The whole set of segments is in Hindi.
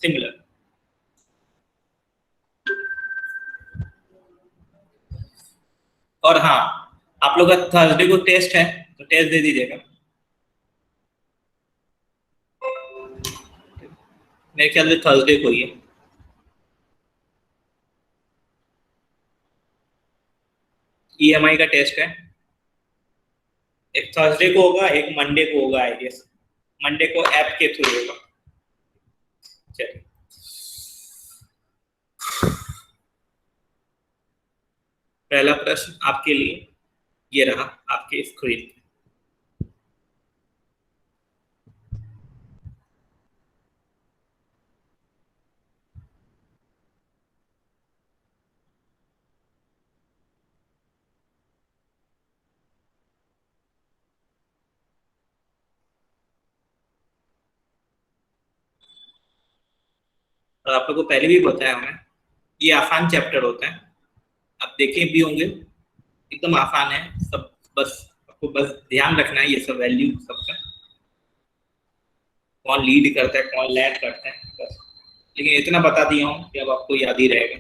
सिमिलर। और हाँ, आप लोग का थर्सडे को टेस्ट है तो टेस्ट दे दीजिएगा। मेरे ख्याल से थर्सडे को ही है। ईएमआई का टेस्ट है, एक थर्सडे को होगा, एक मंडे को होगा आई गेस। मंडे को ऐप के थ्रू होगा। चलिए, पहला प्रश्न आपके लिए ये रहा आपके स्क्रीन पे। और आप लोग को पहले भी बताया हमने, ये आसान चैप्टर होता है, आप देखे भी होंगे, एकदम आसान है सब। बस आपको बस ध्यान रखना है ये सब वैल्यू सबका, कौन लीड करता है कौन लैग करता है बस। लेकिन इतना बता दिया हूँ कि अब आपको याद ही रहेगा।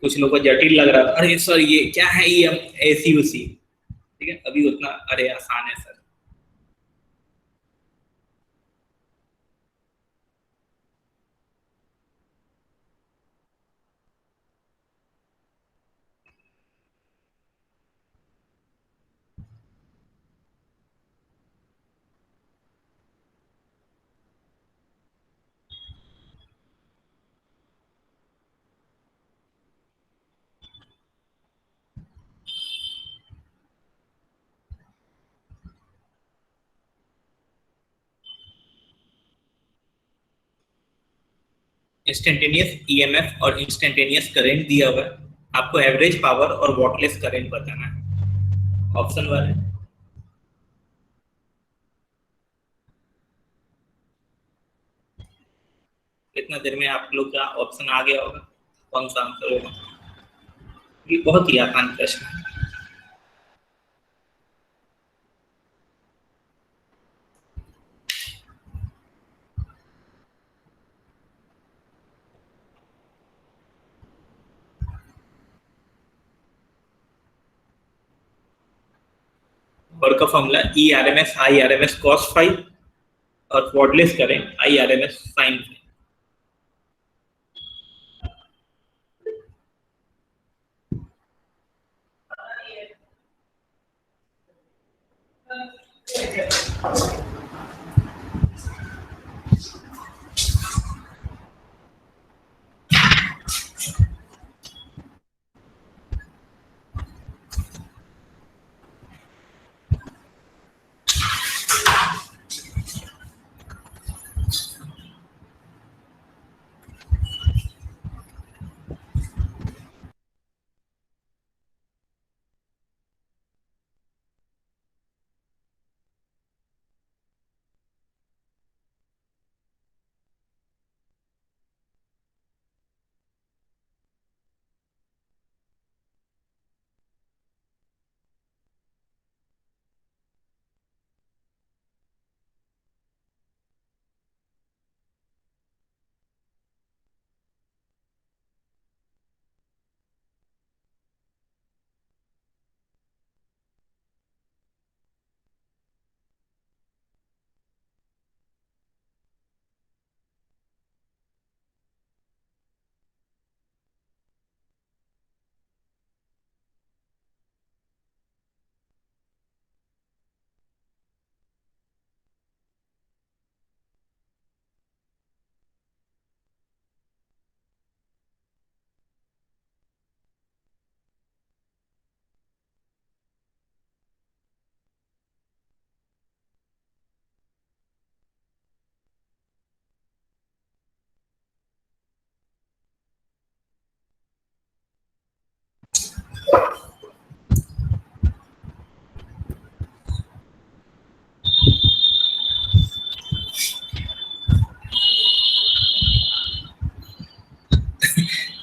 कुछ लोगों को जटिल लग रहा था, अरे सर ये क्या है, ये ऐसी उसी, ठीक है अभी उतना, अरे आसान है सर। इंस्टेंटेनियस ईएमएफ और इंस्टेंटेनियस करंट दिया हुआ है, आपको एवरेज पावर और वॉटलेस करंट बताना है। ऑप्शन वाले कितना देर में आप लोग का ऑप्शन आ गया होगा, कौन सा आंसर होगा। ये बहुत ही आसान प्रश्न है। और का formula E R M S I R M S cos five और वॉटलेस करें I R M S sine five.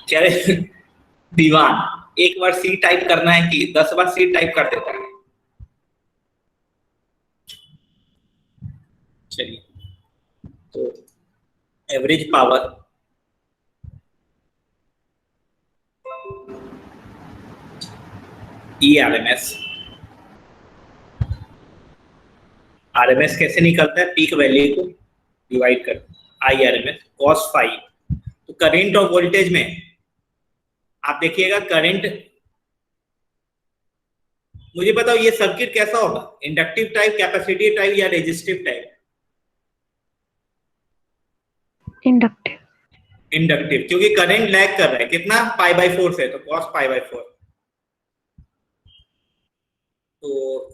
क्या रे दीवान, एक बार सी टाइप करना है कि 10 बार सी टाइप कर देता है। चलिए तो एवरेज पावर ई आरएमएस कैसे निकलता है? पीक वैल्यू को डिवाइड कर आई आरएमएस कॉस फाई। तो करंट और वोल्टेज में आप देखिएगा, करंट, मुझे बताओ ये सर्किट कैसा होगा? इंडक्टिव टाइप, कैपेसिटिव टाइप या रेजिस्टिव टाइप? इंडक्टिव। इंडक्टिव, क्योंकि करंट लैग कर रहा है कितना, पाई बाई 4 से, तो कॉस पाई बाई 4। तो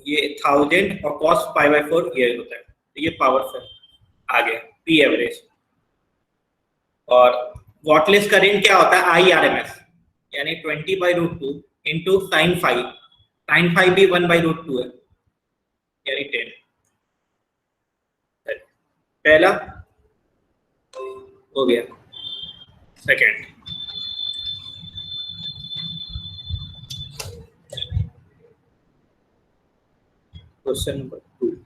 ये 1000 और कॉस पाई बाई 4 ये होता है। तो ये पावर से आ गया पी एवरेज। और वॉटलेस करंट क्या होता है? आई आर एम एस, यानी 20/√2 into sine five. Sine five भी 1/√2 है, यानी 10। पहला हो गया। Second, question number 2।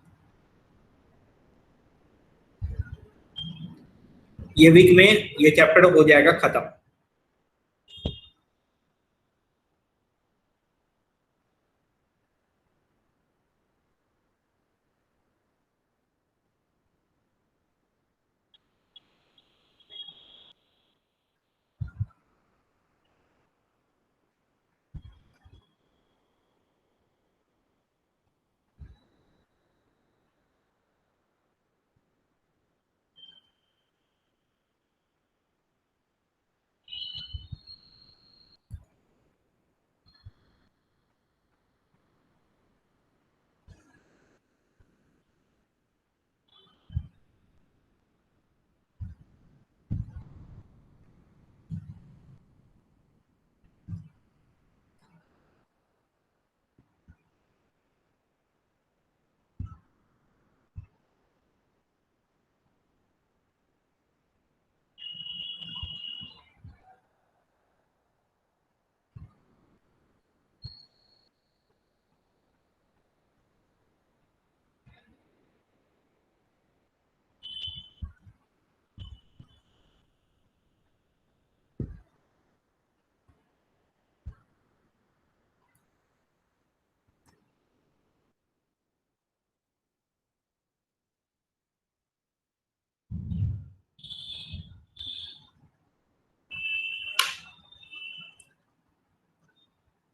ये वीक में ये चैप्टर हो जाएगा खत्म।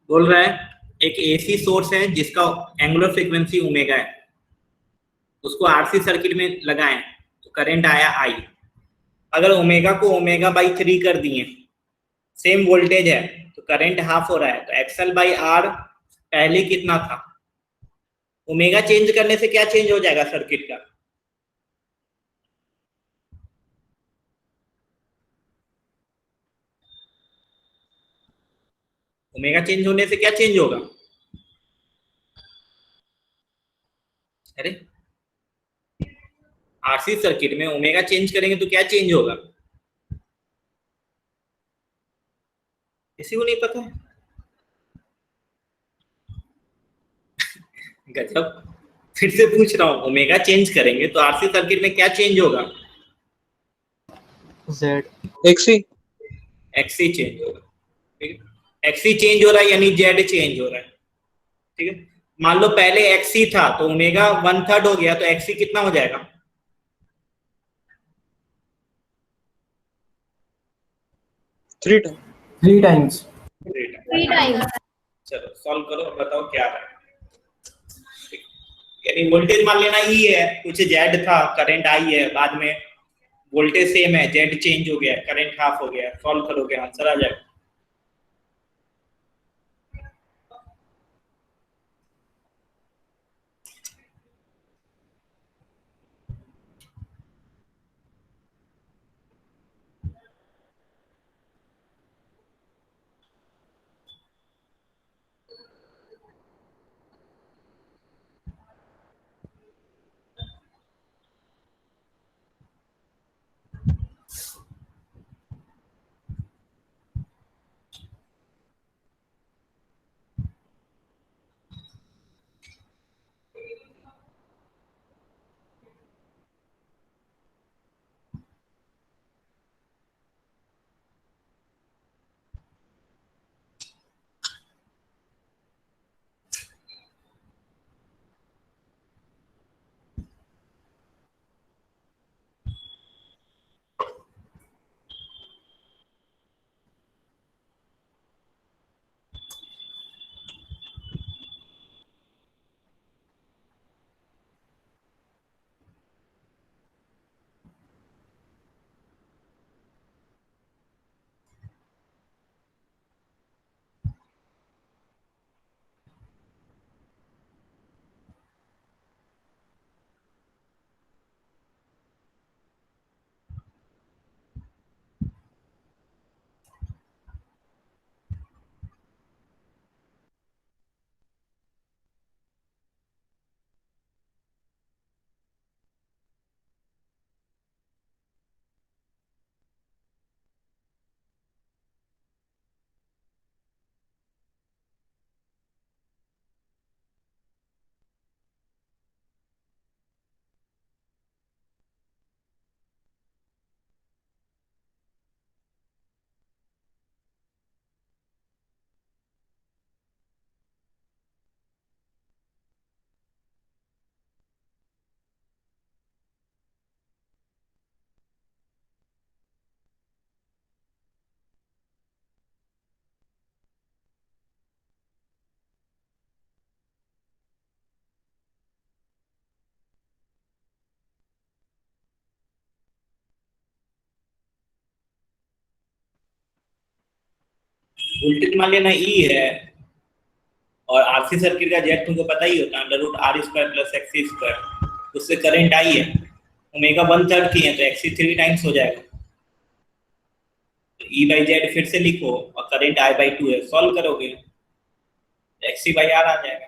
बोल रहा है एक एसी सोर्स है जिसका एंगुलर फ्रीक्वेंसी ओमेगा है, उसको आरसी सर्किट में लगाएं तो करंट आया आई। अगर ओमेगा को ओमेगा बाई 3 कर दिए, सेम वोल्टेज है, तो करंट हाफ हो रहा है। तो एक्सएल बाई आर पहले कितना था? ओमेगा चेंज करने से क्या चेंज हो जाएगा सर्किट का? ओमेगा चेंज होने से क्या चेंज होगा? अरे आरसी सर्किट में ओमेगा चेंज करेंगे तो क्या चेंज होगा? किसी को नहीं पता है? गजब, फिर से पूछ रहा हूँ, ओमेगा चेंज करेंगे तो आरसी सर्किट में क्या चेंज होगा? जेड एक्सी एक्सी चेंज होगा। ठीक है, एक्सी चेंज हो रहा है यानी जेड चेंज हो रहा है। ठीक है, मान लो पहले एक्सी था तो ओमेगा 1/3 हो गया, तो एक्सी कितना हो जाएगा? 3 टाइम्स। चलो सॉल्व करो, बताओ क्या है। यानी वोल्टेज मान लेना ई है, कुछ जेड था, करंट आई है, बाद में वोल्टेज सेम है, जेड चेंज हो गया, करंट हाफ हो गया। सॉल्व करोगे आंसर आ जाएगा। वोल्टेज मान लेना ई है और आरसी सर्किट का जेड तुमको पता ही होता है under root R square plus XC square, उससे करंट आई है, ओमेगा 1/3 की है तो एक्सी 3 टाइम्स हो जाएगा। तो ई बाई जेड फिर से लिखो और करंट आई बाई 2 है, सॉल्व करोगे एक्सी बाई आर आ जाएगा।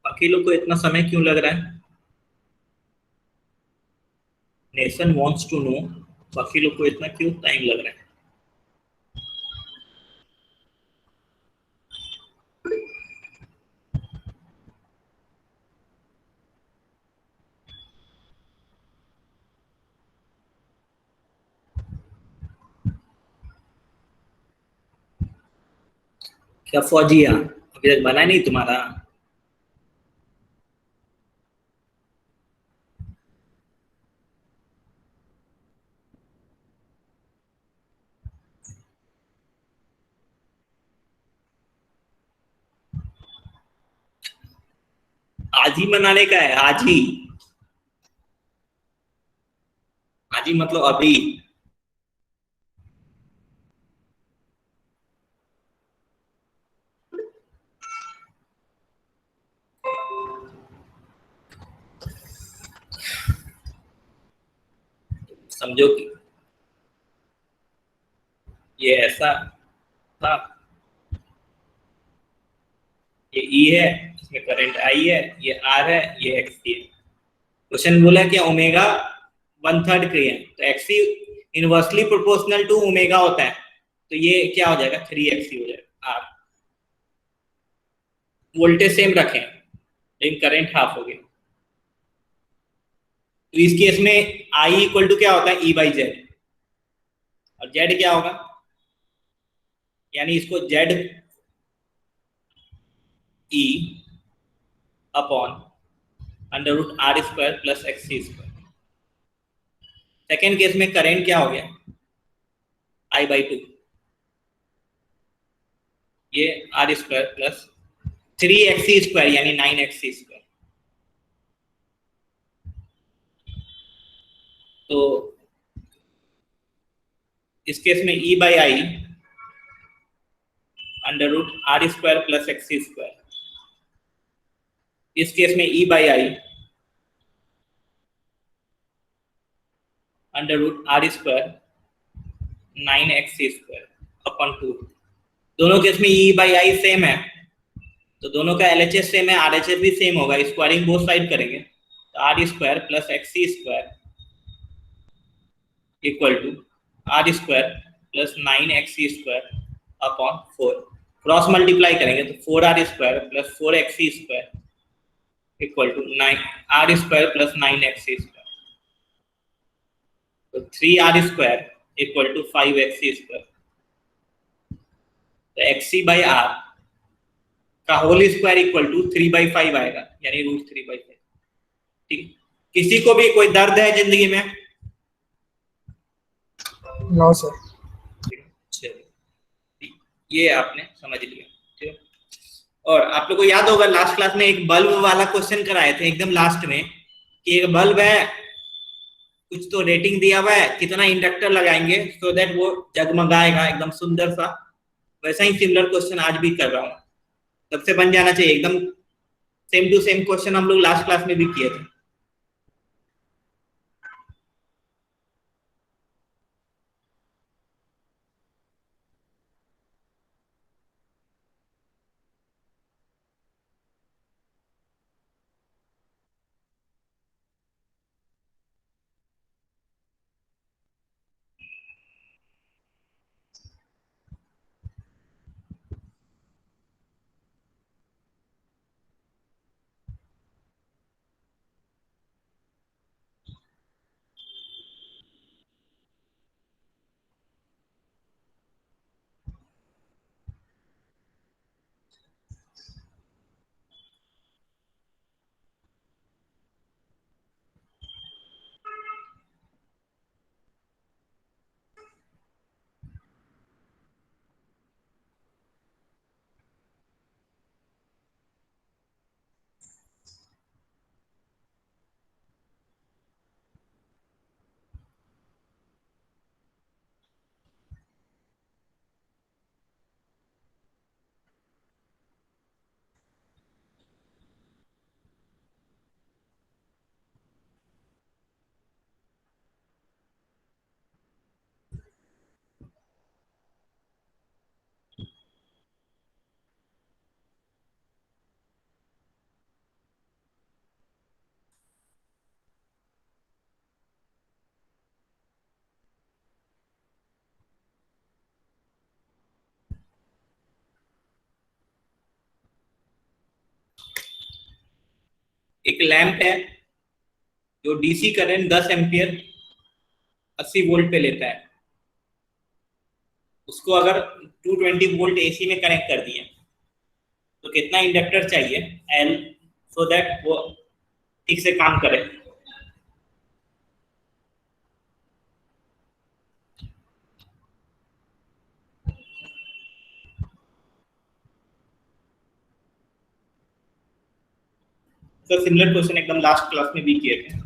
बाकी लोग को इतना समय क्यों लग रहा है? नेशन वांट्स टू नो, बाकी लोग को इतना क्यों टाइम लग रहा है? क्या फौजिया अभी तक बना नहीं तुम्हारा? आज ही मनाने का है, आज ही। आज ही मतलब अभी। समझो कि ये ऐसा था, ये ई है, इसमें करंट आई है, ये आर है, ये एक्सी है। क्वेश्चन बोला कि ओमेगा 1/3 के है तो XC inversely proportional to omega होता है, तो ये क्या हो जाएगा 3 एक्सी हो जाएगा। आर वोल्टेज सेम रखें लेकिन करंट हाफ हो गया, तो इस केस में आई इक्वल टू क्या होता है ई बाई जेड, और जेड क्या होगा, यानी इसको Z E upon under root R square plus XC square. Second case में करंट क्या हो गया आई बाई 2, ये R square plus 3 XC square यानी 9 एक्सी स्क्वायर। तो इस केस में E by I under root R square plus XC square, इस केस में E by I under root R square 9 XC square upon 2। दोनों केस में ई बाई आई सेम है तो दोनों का एलएचएस सेम है, आरएचएस भी सेम होगा, स्क्वायरिंग बोथ साइड करेंगे तो R square plus XC square equal to R square plus 9 XC square upon 4। Cross multiply करेंगे तो 4 R square plus 4 XC square equal to 9 R square plus 9 XC square, तो 3 R square equal to 5 XC square. तो एक्सी बाई आर का होल स्क्वायर इक्वल टू 3/5 आएगा यानी रूट 3/5। ठीक, किसी को भी कोई दर्द है जिंदगी में? No sir. ये आपने समझ लिया। ठीक, और आप लोगों को याद होगा लास्ट क्लास में एक बल्ब वाला क्वेश्चन कराए थे एकदम लास्ट में कि एक बल्ब है कुछ तो रेटिंग दिया हुआ है कितना इंडक्टर लगाएंगे सो दैट वो जगमगाएगा एकदम सुंदर सा। वैसा ही सिमिलर क्वेश्चन आज भी कर रहा हूँ, तब से बन जाना चाहिए एकदम। सेम टू सेम क्वेश्चन हम लोग लास्ट क्लास में भी किए थे। एक लैंप है जो डीसी करंट 10 एम्पियर 80 वोल्ट पे लेता है, उसको अगर 220 वोल्ट एसी में कनेक्ट कर दिए तो कितना इंडक्टर चाहिए एल सो दैट वो ठीक से काम करे। तो सिमिलर क्वेश्चन एकदम लास्ट क्लास में भी किए थे।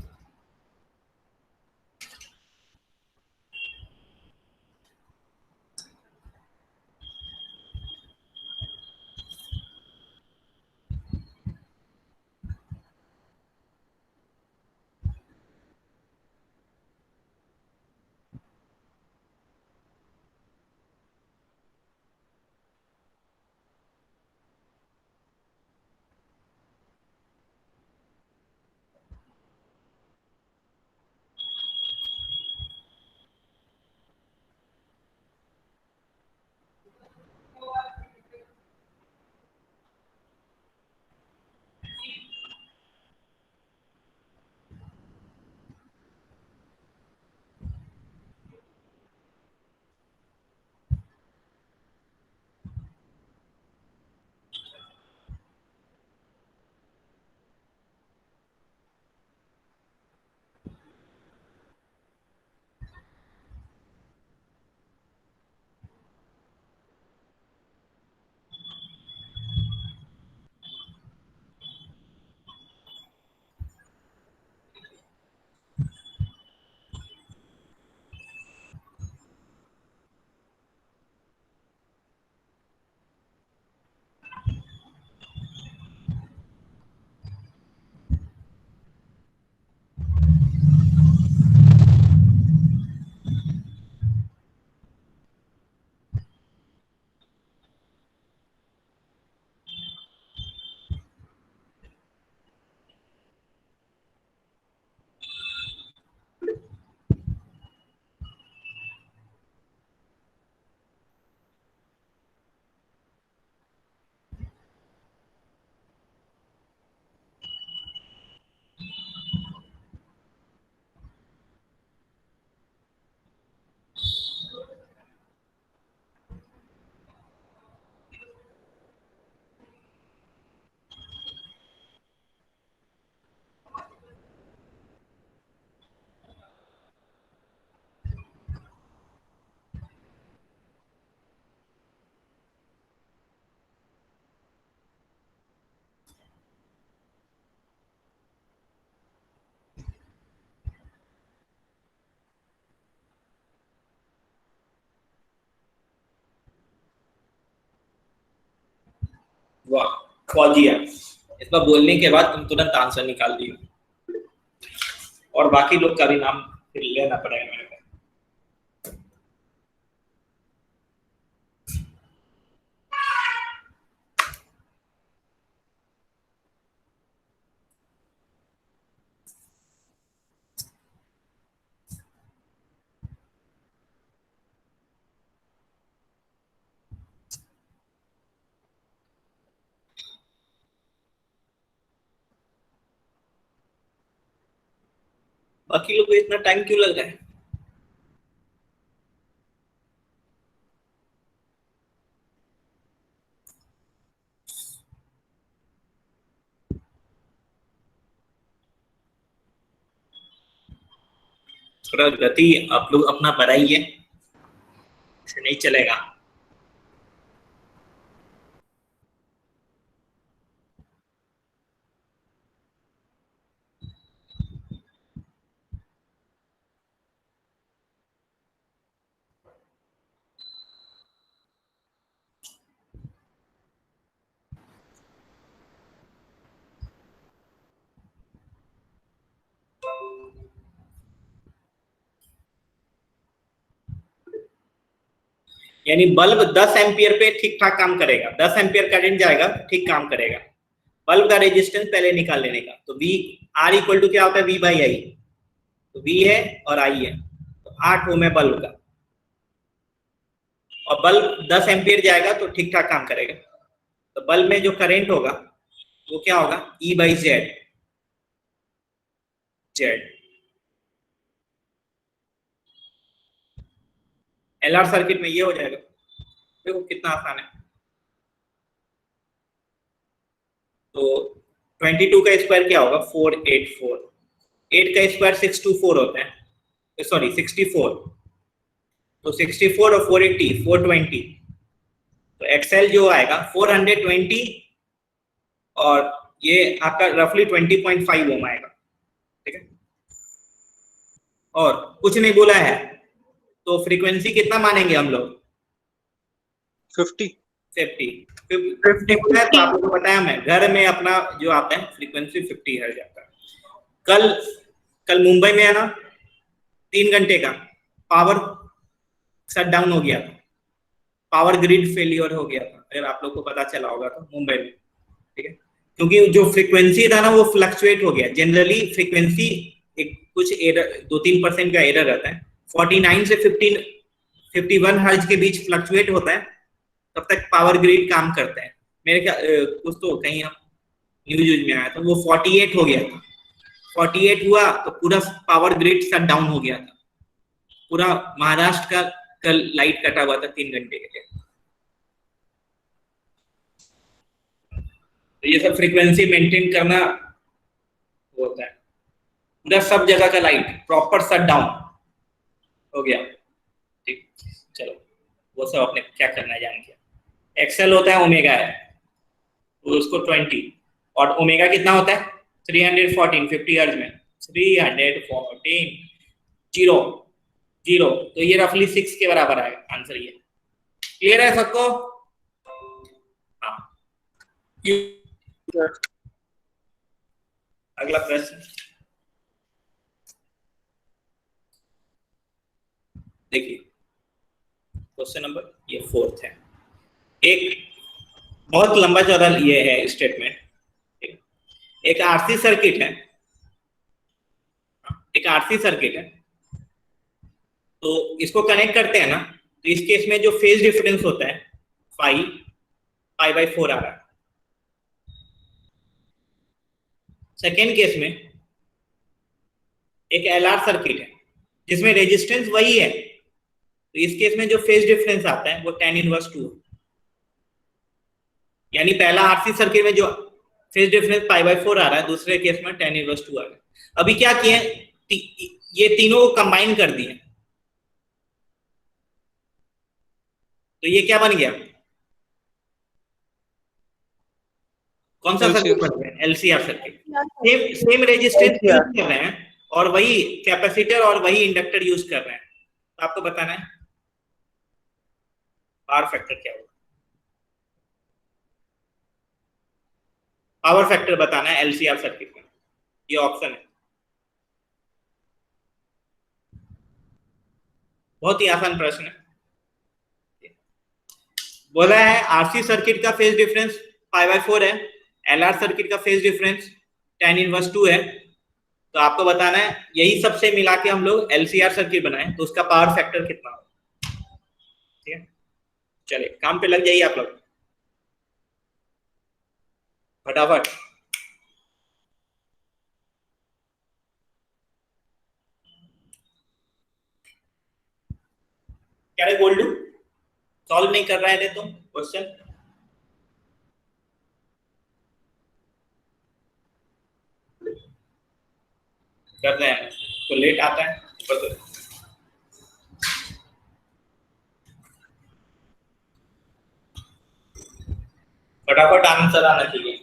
वाह, फौजी है। इसका बोलने के बाद तुम तुरंत आंसर निकाल दियो, और बाकी लोग का भी नाम फिर लेना पड़ेगा मेरे को। बाकी लोग को इतना टाइम क्यों लग रहा है? थोड़ा गति आप लोग अपना बढ़ाइए, ऐसे नहीं चलेगा। यानी बल्ब 10 एम्पियर पे ठीक ठाक काम करेगा, 10 एम्पियर करंट जाएगा, ठीक काम करेगा। बल्ब का रेजिस्टेंस पहले निकाल लेने का। तो V R इक्वल टू क्या होता है? V by I. तो V है और I है, तो 8 ओम है बल्ब का, और बल्ब 10 एम्पियर जाएगा तो ठीक ठाक काम करेगा। तो बल्ब में जो करंट होगा वो क्या होगा? E by Z. LR circuit में ये हो जाएगा। देखो कितना आसान है। तो 22 का स्क्वायर क्या होगा? 484। 8 का स्क्वायर 624 होता है, सॉरी 64। तो 64 और 480 420। तो एक्सएल जो आएगा 420, और ये आपका रफली 20.5 ओम आएगा। ठीक है, और कुछ नहीं बोला है, तो फ्रीक्वेंसी कितना मानेंगे हम लोग? 50 बोला है, तो आप लोगों को बताया मैं, घर में अपना जो आता है फ्रीक्वेंसी 50 हर्ट्ज आता है। कल मुंबई में है ना, 3 घंटे का पावर शट डाउन हो गया था, पावर ग्रिड फेलियर हो गया था, अगर आप लोग को पता चला होगा तो, मुंबई में। ठीक है, क्योंकि जो फ्रीक्वेंसी था ना वो फ्लक्चुएट हो गया। जनरली फ्रीक्वेंसी एक कुछ एरर 2-3% का एरर रहता है, 49 से 51 हर्ट्ज के बीच फ्लक्चुएट होता है, तब तक पावर ग्रिड काम करता है। मेरे क्या कुछ तो कहीं न्यूज में आया था, वो 48 हो गया था। 48 हुआ तो पूरा पावर ग्रिड शट डाउन हो गया था, पूरा महाराष्ट्र का कल लाइट कटा हुआ था 3 घंटे के लिए। तो ये सब फ्रीक्वेंसी मेंटेन करना होता है। पूरा सब जगह का लाइट प्रॉपर शट डाउन हो गया। ठीक, चलो वो सब अपने क्या करना है जान के। एक्सेल होता है ओमेगा है, तो उसको 20, और ओमेगा कितना होता है? 314 50 हर्ट्ज में 314 जीरो जीरो, तो ये रफली 6 के बराबर आएगा आंसर। ये क्लियर है सबको? हाँ, अगला प्रश्न देखिए, क्वेश्चन नंबर ये 4th है। एक बहुत लंबा चौड़ा ये है स्टेटमेंट। एक आरसी सर्किट है, तो इसको कनेक्ट करते हैं ना, तो इस केस में जो फेज डिफरेंस होता है पाई/4 आ रहा है। सेकेंड केस में एक एलआर सर्किट है जिसमें रेजिस्टेंस वही है, तो इस केस में जो फेज डिफरेंस आता है वो tan इनवर्स 2। यानी पहला आरसी सर्किट में जो फेज डिफरेंस पाई/4 आ रहा है, दूसरे केस में tan इनवर्स 2 आ रहा है। अभी क्या किए, ये तीनों को कंबाइन कर दिए, तो ये क्या बन गया? कौन सा सर्किट बन गया? LCR circuit. Same resistance use कर रहे हैं, और वही कैपेसिटर और वही इंडक्टर यूज कर रहे हैं। तो आपको बताना है पावर फैक्टर क्या होगा। पावर फैक्टर बताना है एलसीआर सर्किट का, ये ऑप्शन है। बहुत ही आसान प्रश्न है। बोला है आरसी सर्किट का फेज डिफरेंस π/4 है, एलआर सर्किट का फेज डिफरेंस tan−1 है। तो आपको बताना है यही सबसे मिला के हम लोग एलसीआर सर्किट बनाए तो उसका पावर फैक्टर कितना हो। ठीक है, चलिए काम पे लग जाइए आप लोग फटाफट। क्या रे गोल्डू, सॉल्व नहीं कर रहे थे तुम क्वेश्चन? कर रहे हैं तो लेट आता है ऊपर से। फटाफट आंसर आना चाहिए।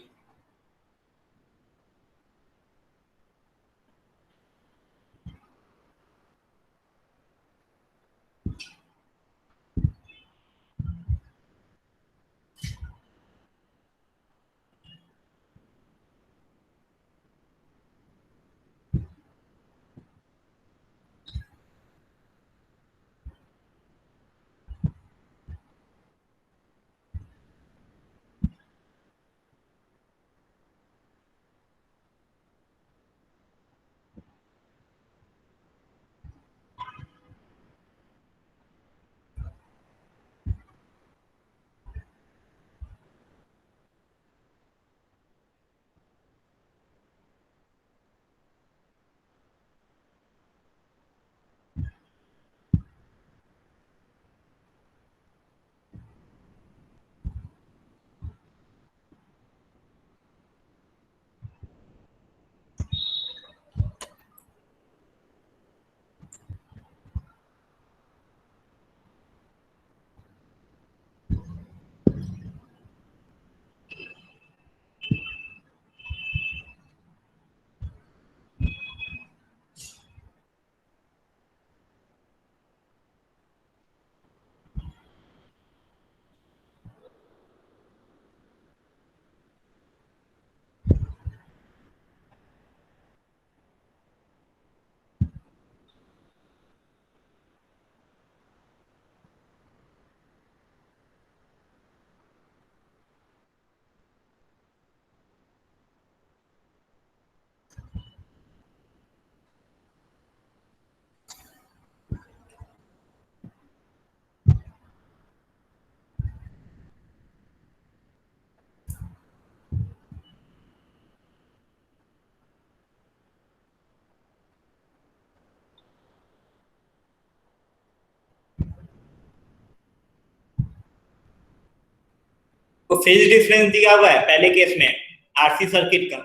तो फेज डिफरेंस दिया हुआ है पहले केस में आरसी सर्किट का।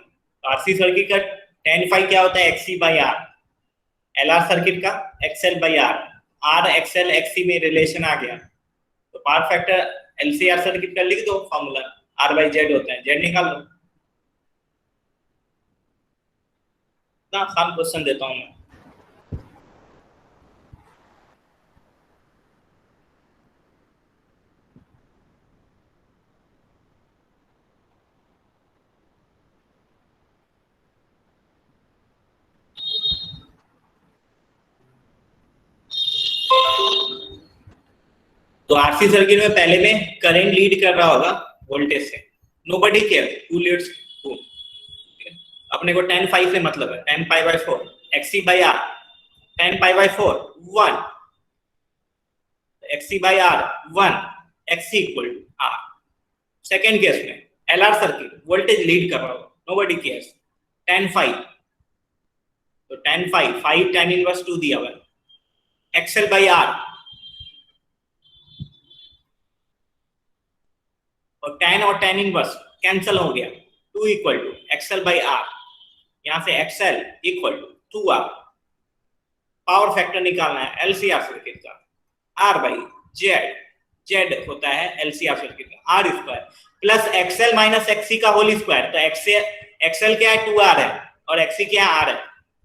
आरसी सर्किट का tan⁵ क्या होता है XC/R, एलआर सर्किट का XL/R, आर एक्सएल एक्सी में रिलेशन आ गया तो पावर फैक्टर एलसीआर सर्किट का लिख दो फॉर्मूला R/Z होता है, Z निकाल दो। ना आसान क्वेश्चन देता हूं मैं। तो आरसी सर्किट में पहले में करंट लीड कर रहा होगा वोल्टेज से, nobody care who Leeds who. अपने को tan⁵ से मतलब है, tan π/4 XC/R, tan π/4 1 XC/R 1 XC = R। Second case में एलआर सर्किट वोल्टेज लीड कर रहा होगा, नोबडी केयर्स, tan⁵, तो tan⁵ 5 tan−2 दिया हुआ है, XL/R और tan और tan−1 कैंसिल हो गया, 2 = XL/R, यहां से XL = 2R। पावर फैक्टर निकालना है एलसीआर सर्किट का, R/Z, Z होता है एलसीआर सर्किट का R² प्लस XL - XC का होल स्क्वायर। तो XL क्या है 2R है और XC क्या है R है,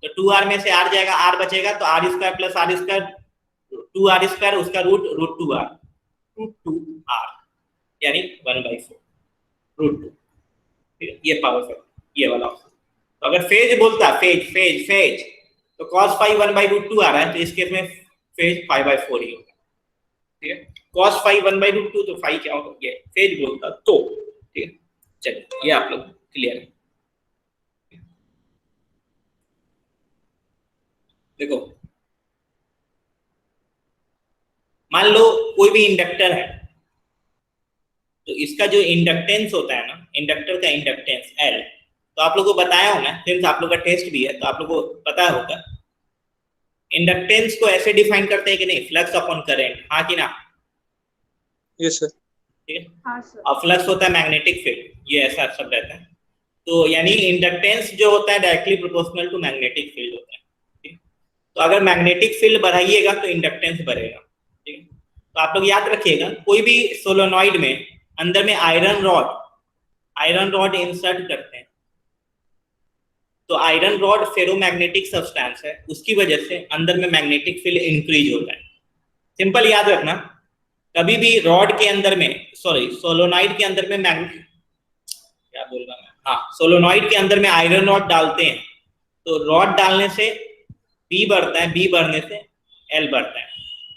तो 2R में से R जाएगा, R बचेगा तो R² + R², 2R², उसका रूट √2R, √2R यानी 1/4 √2। ठीक है, ये पावर फैक्टर, ये वाला ऑप्शन। तो अगर फेज बोलता फेज तो cos फाई 1/√2 आ रहा है, तो इस केस में फेज 5/4 ही होगा। ठीक है, cos फाई 1/√2 तो फाई क्या होगा, ये फेज बोलता तो। ठीक है, चलिए ये आप लोग क्लियर है। देखो मान लो कोई भी इंडक्टर है, तो इसका जो इंडक्टेंस होता है ना, इंडक्टर का इंडक्टेंस L, तो आप लोगों को बताया हूं मैं, सिंस आप लोग का टेस्ट भी है तो आप लोग को पता होगा। इंडक्टेंस को ऐसे डिफाइन करते हैं कि नहीं, फ्लक्स अपॉन करंट, हाँ कि ना? Yes sir. ठीक है, हाँ सर। और फ्लक्स होता है मैग्नेटिक फील्ड, ये ऐसा सब रहता है। तो यानी इंडक्टेंस जो होता है directly proportional to magnetic field होता है। ठीक, तो अगर मैग्नेटिक फील्ड बढ़ाइएगा तो इंडक्टेंस बढ़ेगा। ठीक है, तो आप लोग याद रखिएगा, कोई भी सोलोनॉइड में अंदर में आयरन रॉड इंसर्ट करते हैं, तो आयरन रॉड फेरोमैग्नेटिक सब्सटेंस है, उसकी वजह से अंदर में मैग्नेटिक फील्ड इंक्रीज होता है। सिंपल याद रखना, कभी भी रॉड के अंदर में, सॉरी सोलोनॉइड के अंदर में क्या बोल रहा मैं, हाँ सोलोनॉइड के अंदर में आयरन रॉड डालते हैं, तो रॉड डालने से बी बढ़ता है, बी बढ़ने से एल बढ़ता है।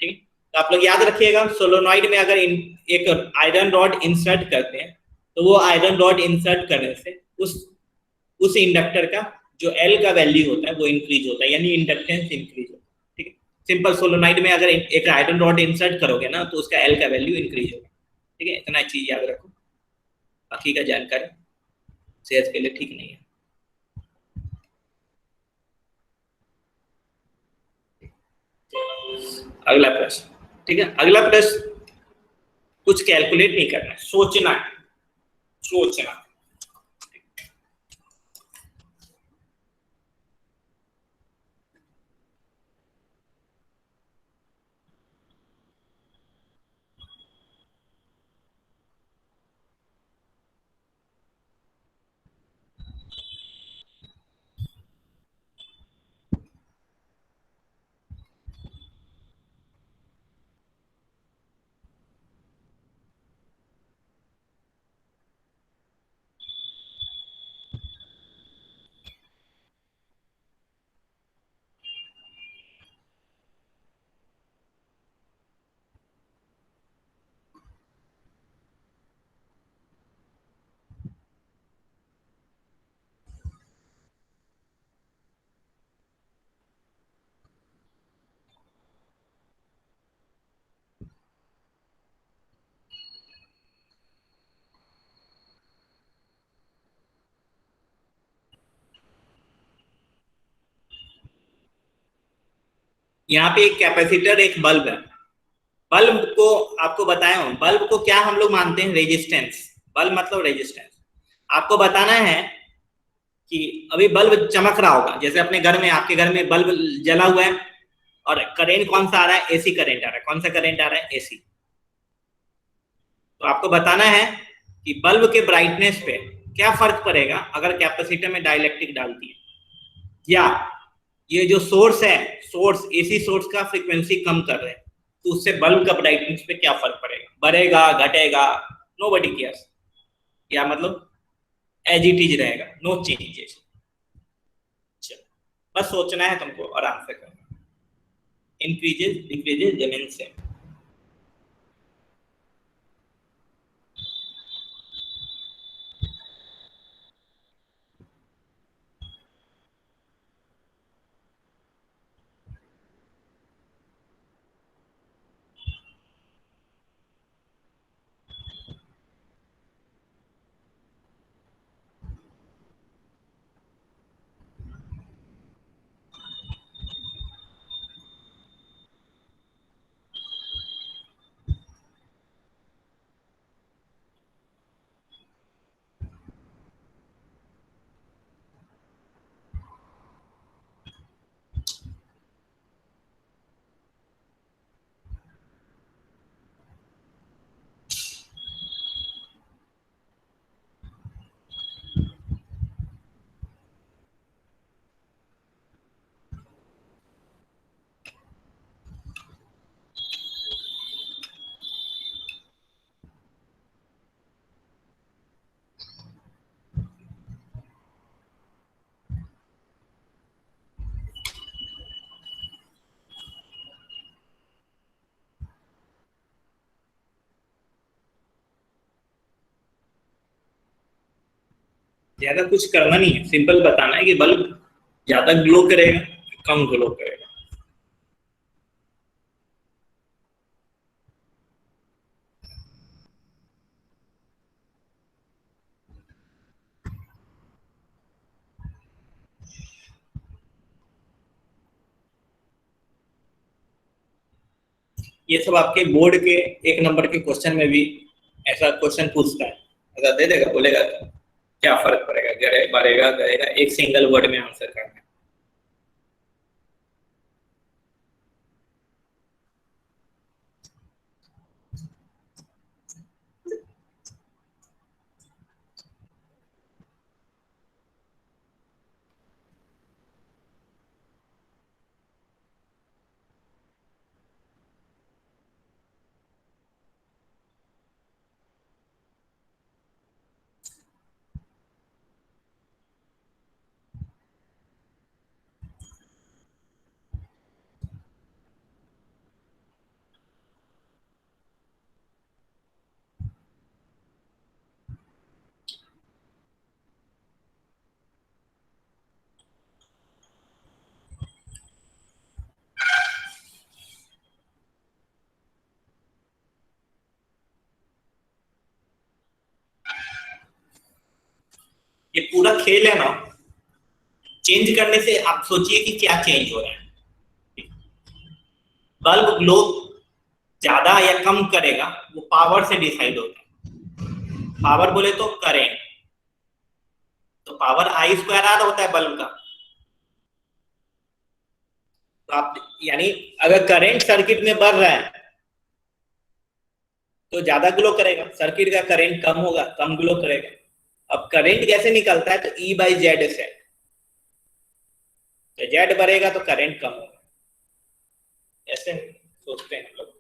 ठीक, तो आप लोग याद रखिएगा, सोलोनॉइड में अगर एक आयरन रॉड इंसर्ट करते हैं, तो वो आयरन रॉड इंसर्ट करने से उस इंडक्टर का जो एल का वैल्यू होता है वो इंक्रीज होता है, यानी इंडक्टेंस इंक्रीज होता है। ठीक है, सिंपल सोलोनॉइड में अगर एक आयरन रॉड इंसर्ट करोगे ना, तो उसका एल का वैल्यू इंक्रीज होगा। ठीक है, इतना चीज याद रखो, बाकी का जानकारी सेहत के लिए ठीक नहीं है। अगला प्रश्न, ठीक है, अगला प्रश्न कुछ कैलकुलेट नहीं करना है, सोचना है, सोचना। यहाँ पे एक कैपेसिटर, एक बल्ब है। बल्ब को आपको बताया हूं, बल्ब को क्या हम लोग मानते हैं, रेजिस्टेंस। बल्ब मतलब रेजिस्टेंस। आपको बताना है कि अभी बल्ब चमक रहा होगा, जैसे अपने घर में, आपके घर में बल्ब जला हुआ है और करंट कौन सा आ रहा है, एसी करंट आ रहा है। कौन सा करंट आ रहा है, एसी। तो आपको बताना है कि बल्ब के ब्राइटनेस पे क्या फर्क पड़ेगा अगर कैपेसिटर में डाइलेक्ट्रिक डालती है, या ये जो सोर्स है, सोर्स एसी सोर्स का फ्रीक्वेंसी कम कर रहे हैं, तो उससे बल्ब का ब्राइटनेस पे क्या फर्क पड़ेगा, बढ़ेगा घटेगा, नोबडी केयर्स, या मतलब एज इट इज रहेगा, नो चेंजेस। बस सोचना है तुमको और आंसर करना, इंक्रीजेस डिक्रीजेस रिमेन सेम। ज्यादा कुछ करना नहीं है, सिंपल बताना है कि बल्ब ज्यादा ग्लो करेगा, कम ग्लो करेगा। ये सब आपके बोर्ड के 1 नंबर के क्वेश्चन में भी ऐसा क्वेश्चन पूछता है, ऐसा दे देगा, बोलेगा क्या फर्क पड़ेगा, बढ़ेगा करेगा, एक सिंगल वर्ड में आंसर करना है। ये पूरा खेल है ना, चेंज करने से आप सोचिए कि क्या चेंज हो रहा है। बल्ब ग्लो ज्यादा या कम करेगा वो पावर से डिसाइड होता है। पावर बोले तो करेंट, तो पावर I²R होता है बल्ब का। तो आप यानी अगर करंट सर्किट में बढ़ रहा है तो ज्यादा ग्लो करेगा, सर्किट का करंट कम होगा, कम ग्लो करेगा। अब करंट कैसे निकलता है, तो E/Z से, तो Z बढ़ेगा तो करंट कम होगा, ऐसे सोचते हैं लोग।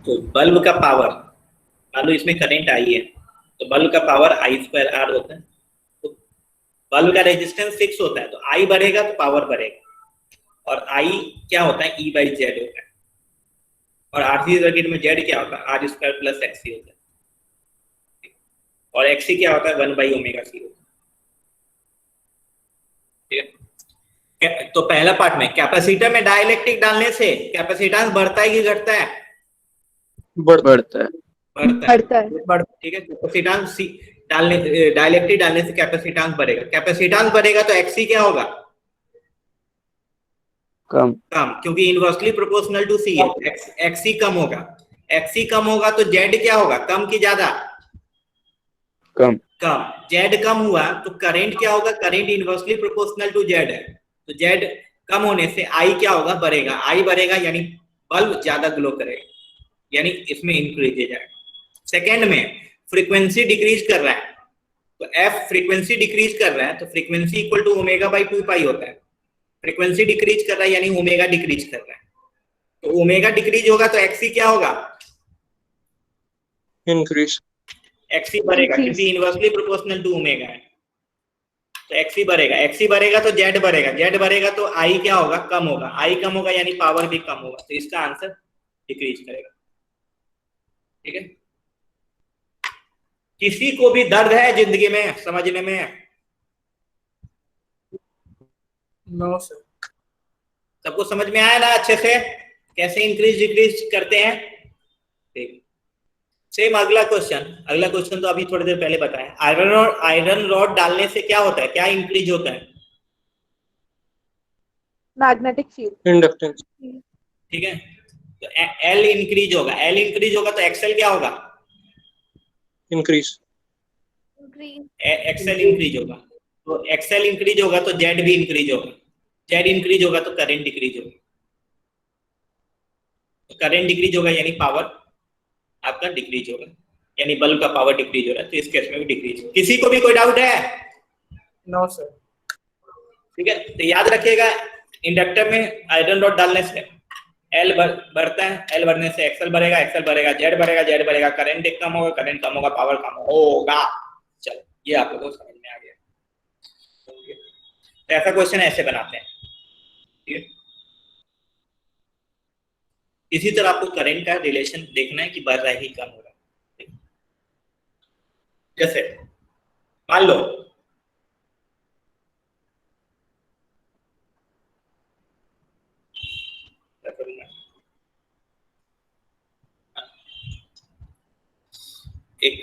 तो बल्ब का पावर, मान लो इसमें करंट आई है, तो बल्ब का पावर I²R होता है। तो बल्ब का रेजिस्टेंस फिक्स होता है, तो I बढ़ेगा तो पावर बढ़ेगा, और I क्या होता है, E/Z होता है। और RC सर्किट में Z क्या होता है, R² + XC होता है, और XC क्या होता है, 1/ωc होता है। ठीक है, तो पहला पार्ट में कैपेसिटर में डाइलेक्ट्रिक डालने से कैपेसिटेंस बढ़ता है कि घटता है, बढ़ता है। बढ़ता है। ठीक है, कैपेसिटेंस डालने, डाइलेक्ट्रिक डालने से कैपेसिटेंस बढ़ेगा, कैपेसिटेंस बढ़ेगा तो XC क्या होगा, कम। क्योंकि इनवर्सली प्रोपोर्शनल टू C है, XC कम होगा। XC कम होगा तो Z क्या होगा, कम की ज्यादा, कम। Z कम हुआ तो करंट क्या होगा, current inversely proportional to Z है, तो Z कम होने से I क्या होगा, बढ़ेगा। I बढ़ेगा यानी बल्ब ज्यादा ग्लो करेगा, यानी इसमें इंक्रीज जाएगा। सेकेंड में फ्रीक्वेंसी डिक्रीज कर रहा है, तो F फ्रीक्वेंसी डिक्रीज कर रहा है, तो फ्रीक्वेंसी इक्वल टू ω/2π होता है। फ्रीक्वेंसी डिक्रीज कर रहा है यानी ओमेगा डिक्रीज कर रहा है, तो ओमेगा डिक्रीज होगा तो XC क्या होगा, इंक्रीज। XC बढ़ेगा क्योंकि इनवर्सली प्रोपोर्शनल टू ओमेगा है, तो XC बढ़ेगा, XC बढ़ेगा तो Z बढ़ेगा, Z बढ़ेगा तो I क्या होगा, कम होगा, I कम होगा यानी पावर भी कम होगा, तो इसका आंसर डिक्रीज करेगा। ठीक है, किसी को भी दर्द है जिंदगी में समझने में, नो सर। सबको समझ में आया ना अच्छे से, कैसे इंक्रीज डिक्रीज करते हैं। ठीक, सेम अगला क्वेश्चन तो अभी थोड़ी देर पहले बताया, आयरन रॉड डालने से क्या होता है, क्या इंक्रीज होता है, मैग्नेटिक फील्ड, इंडक्टेंस। ठीक है, तो L इंक्रीज होगा तो XL क्या होगा, इंक्रीज। XL इंक्रीज होगा, तो XL इंक्रीज होगा तो Z भी इंक्रीज होगा, Z इंक्रीज होगा तो करंट डिक्रीज होगा, तो करंट डिक्रीज होगा यानी पावर आपका डिक्रीज होगा, यानी बल्ब का पावर डिक्रीज हो रहा है, तो इस केस में भी डिक्रीज। किसी को भी कोई डाउट है? No sir. ठीक है, तो याद रखिएगा इंडक्टर में आयरन रॉड डालने से एल बढ़ता है, एल बढ़ने से एक्सएल बढ़ेगा, एक्सएल बढ़ेगा, जेड बढ़ेगा, जेड बढ़ेगा, करंट कम होगा, करंट कम होगा, पावर कम होगा। चलो ये आप लोगों को समझ में आ गया। तो ऐसा क्वेश्चन ऐसे बनाते हैं। ठीक है, इसी तरह आपको करंट का रिलेशन देखना है कि बढ़ रहा है कि कम हो रहा है। जैसे मान लो एक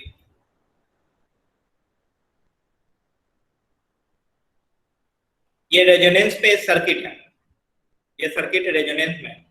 ये रेजोनेंस पे सर्किट है, ये सर्किट रेजोनेंस में है।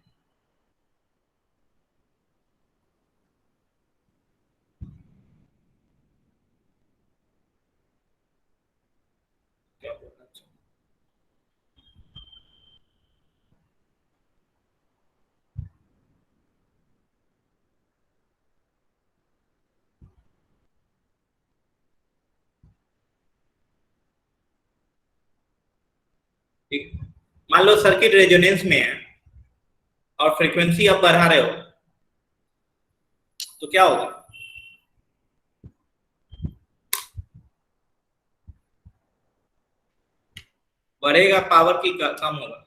ठीक, मान लो सर्किट रेजोनेंस में है और फ्रीक्वेंसी आप बढ़ा रहे हो, तो क्या होगा? बढ़ेगा पावर की कम होगा?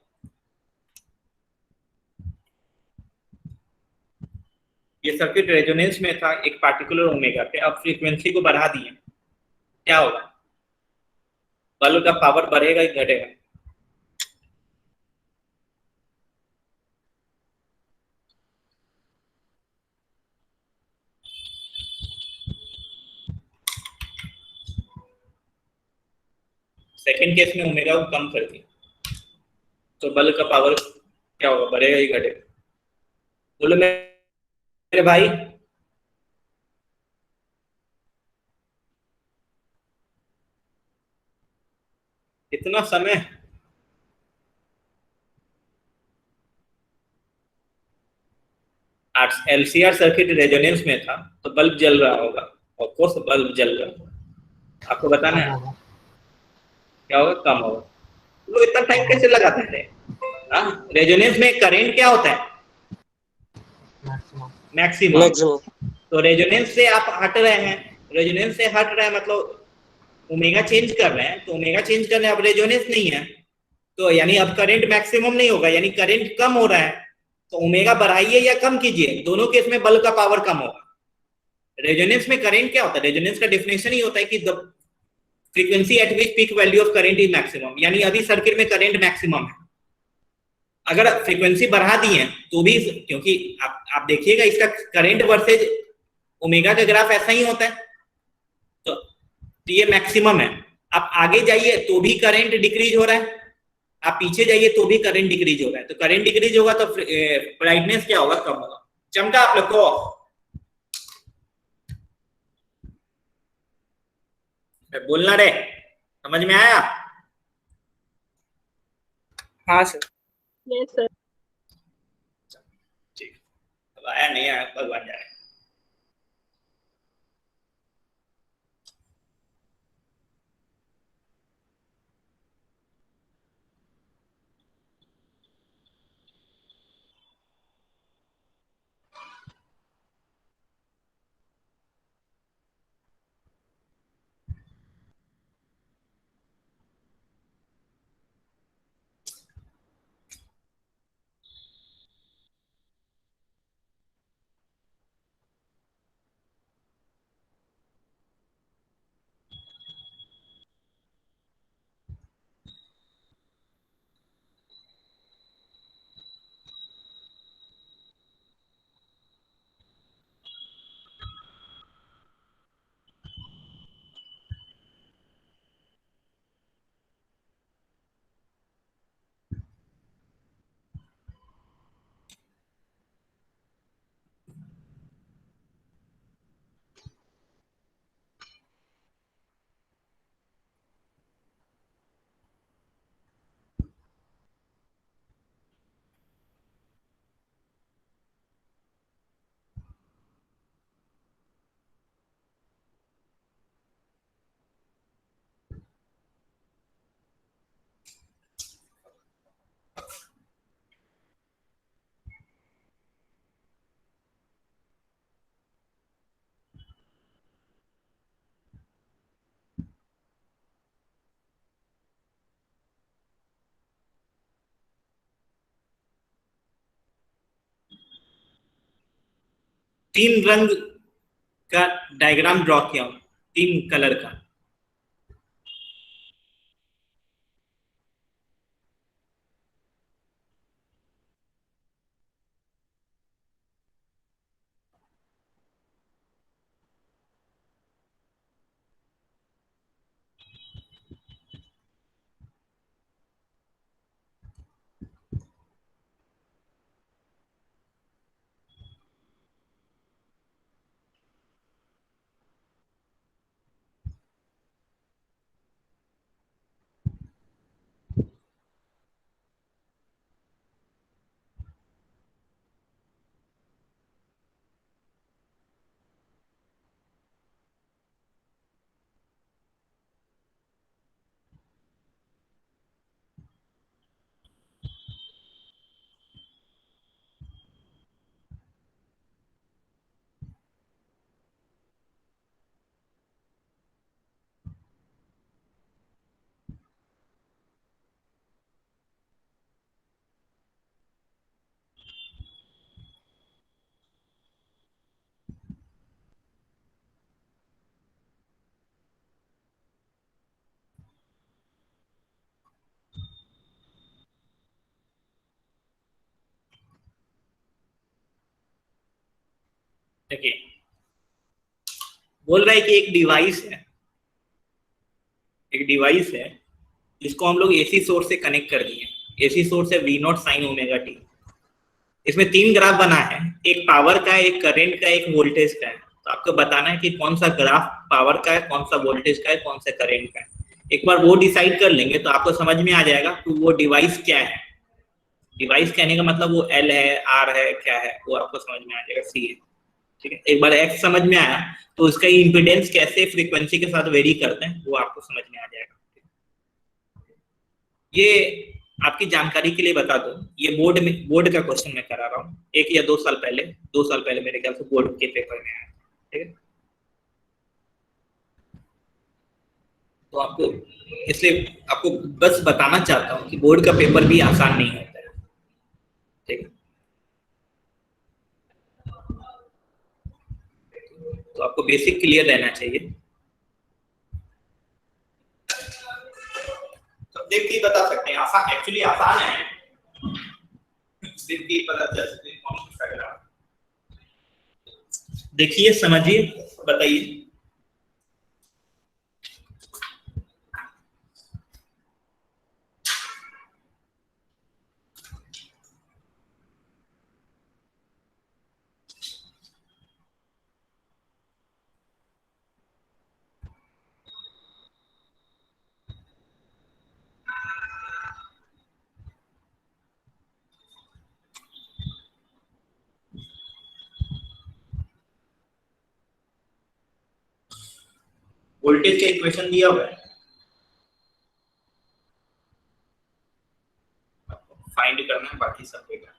ये सर्किट रेजोनेंस में था एक पार्टिकुलर ओमेगा पे, अब फ्रीक्वेंसी को बढ़ा दिए, क्या होगा? बल्ब का पावर बढ़ेगा कि घटेगा? सेकंड केस में ओमेगा को कम कर दिया, तो बल्ब का पावर क्या होगा, बढ़ेगा कि घटेगा? बोलो मेरे भाई। इतना समय एलसीआर सर्किट रेजोनेंस में था तो बल्ब जल रहा होगा, ऑफ कोर्स बल्ब जल रहा होगा। आपको बताना है क्या होगा, कम होगा। लोग इतना टाइम कैसे लगाते हैं? रेजोनेंस में करंट क्या होता है? मैक्सिमम। तो रेजोनेंस से आप हट रहे हैं, रेजोनेंस से हट रहे हैं मतलब ओमेगा चेंज कर रहे हैं, तो ओमेगा चेंज कर रहे हैं, अब रेजोनेंस नहीं है, तो यानी अब करंट मैक्सिमम नहीं होगा, यानी करंट कम हो रहा है। तो ओमेगा बढ़ाइए या कम कीजिए, दोनों केस में बल्ब का पावर कम होगा। रेजोनेंस में करंट क्या होता है? रेजोनेंस का डेफिनेशन ही होता है कि the frequency eight which peak value of current is maximum, यानी अभी सर्किट में करंट मैक्सिमम है। अगर फ्रीक्वेंसी बढ़ा दी है तो भी, क्योंकि आप देखिएगा इसका करंट वर्सेज ओमेगा का ग्राफ ऐसा ही होता है, तो ये मैक्सिमम है। आप आगे जाइए तो भी करंट डिक्रीज हो रहा है, आप पीछे जाइए तो भी करंट डिक्रीज हो रहा है, तो करंट डिक्रीज होगा तो ब्राइटनेस क्या होगा, कम होगा। चमका आप लोग को? बोलना रे, समझ में आया? हाँ सर। Yes sir. ठीक, अब आया नहीं आया भगवान जाने। तीन रंग का डायग्राम ड्रॉ किया हूं, तीन कलर का। देखिए, बोल रहा है कि एक डिवाइस है जिसको हम लोग एसी सोर्स से कनेक्ट कर दिए। एसी सोर्स है V naught sine omega T. इसमें तीन ग्राफ बना है, एक पावर का है, एक करंट का है, एक वोल्टेज का है। तो आपको बताना है कि कौन सा ग्राफ पावर का है, कौन सा वोल्टेज का है, कौन सा करंट का है। एक बार वो डिसाइड कर लेंगे तो आपको समझ में आ जाएगा कि वो डिवाइस क्या है। डिवाइस कहने का मतलब वो एल है, आर है, क्या है, वो आपको समझ में आ जाएगा, सी है। ठीक है, एक बार एक्स समझ में आया तो उसका इंपीडेंस कैसे फ्रीक्वेंसी के साथ वेरी करते हैं वो आपको समझ में आ जाएगा। ये आपकी जानकारी के लिए बता दूं, ये बोर्ड का क्वेश्चन मैं करा रहा हूँ, 1 या 2 साल पहले मेरे ख्याल से बोर्ड के पेपर में आया। ठीक है, तो आपको इसलिए आपको बस बताना चाहता हूँ कि बोर्ड का पेपर भी आसान नहीं होता है। ठीक है, तो आपको बेसिक क्लियर रहना चाहिए। तो देख के बता सकते हैं, आसान, एक्चुअली आसान है, देख के पता चल सकते हैं कौन सा ग्राफ। देखिए, समझिए, बताइए। वोल्टेज का इक्वेशन दिया हुआ है, फाइंड करना है, बाकी सब देगा।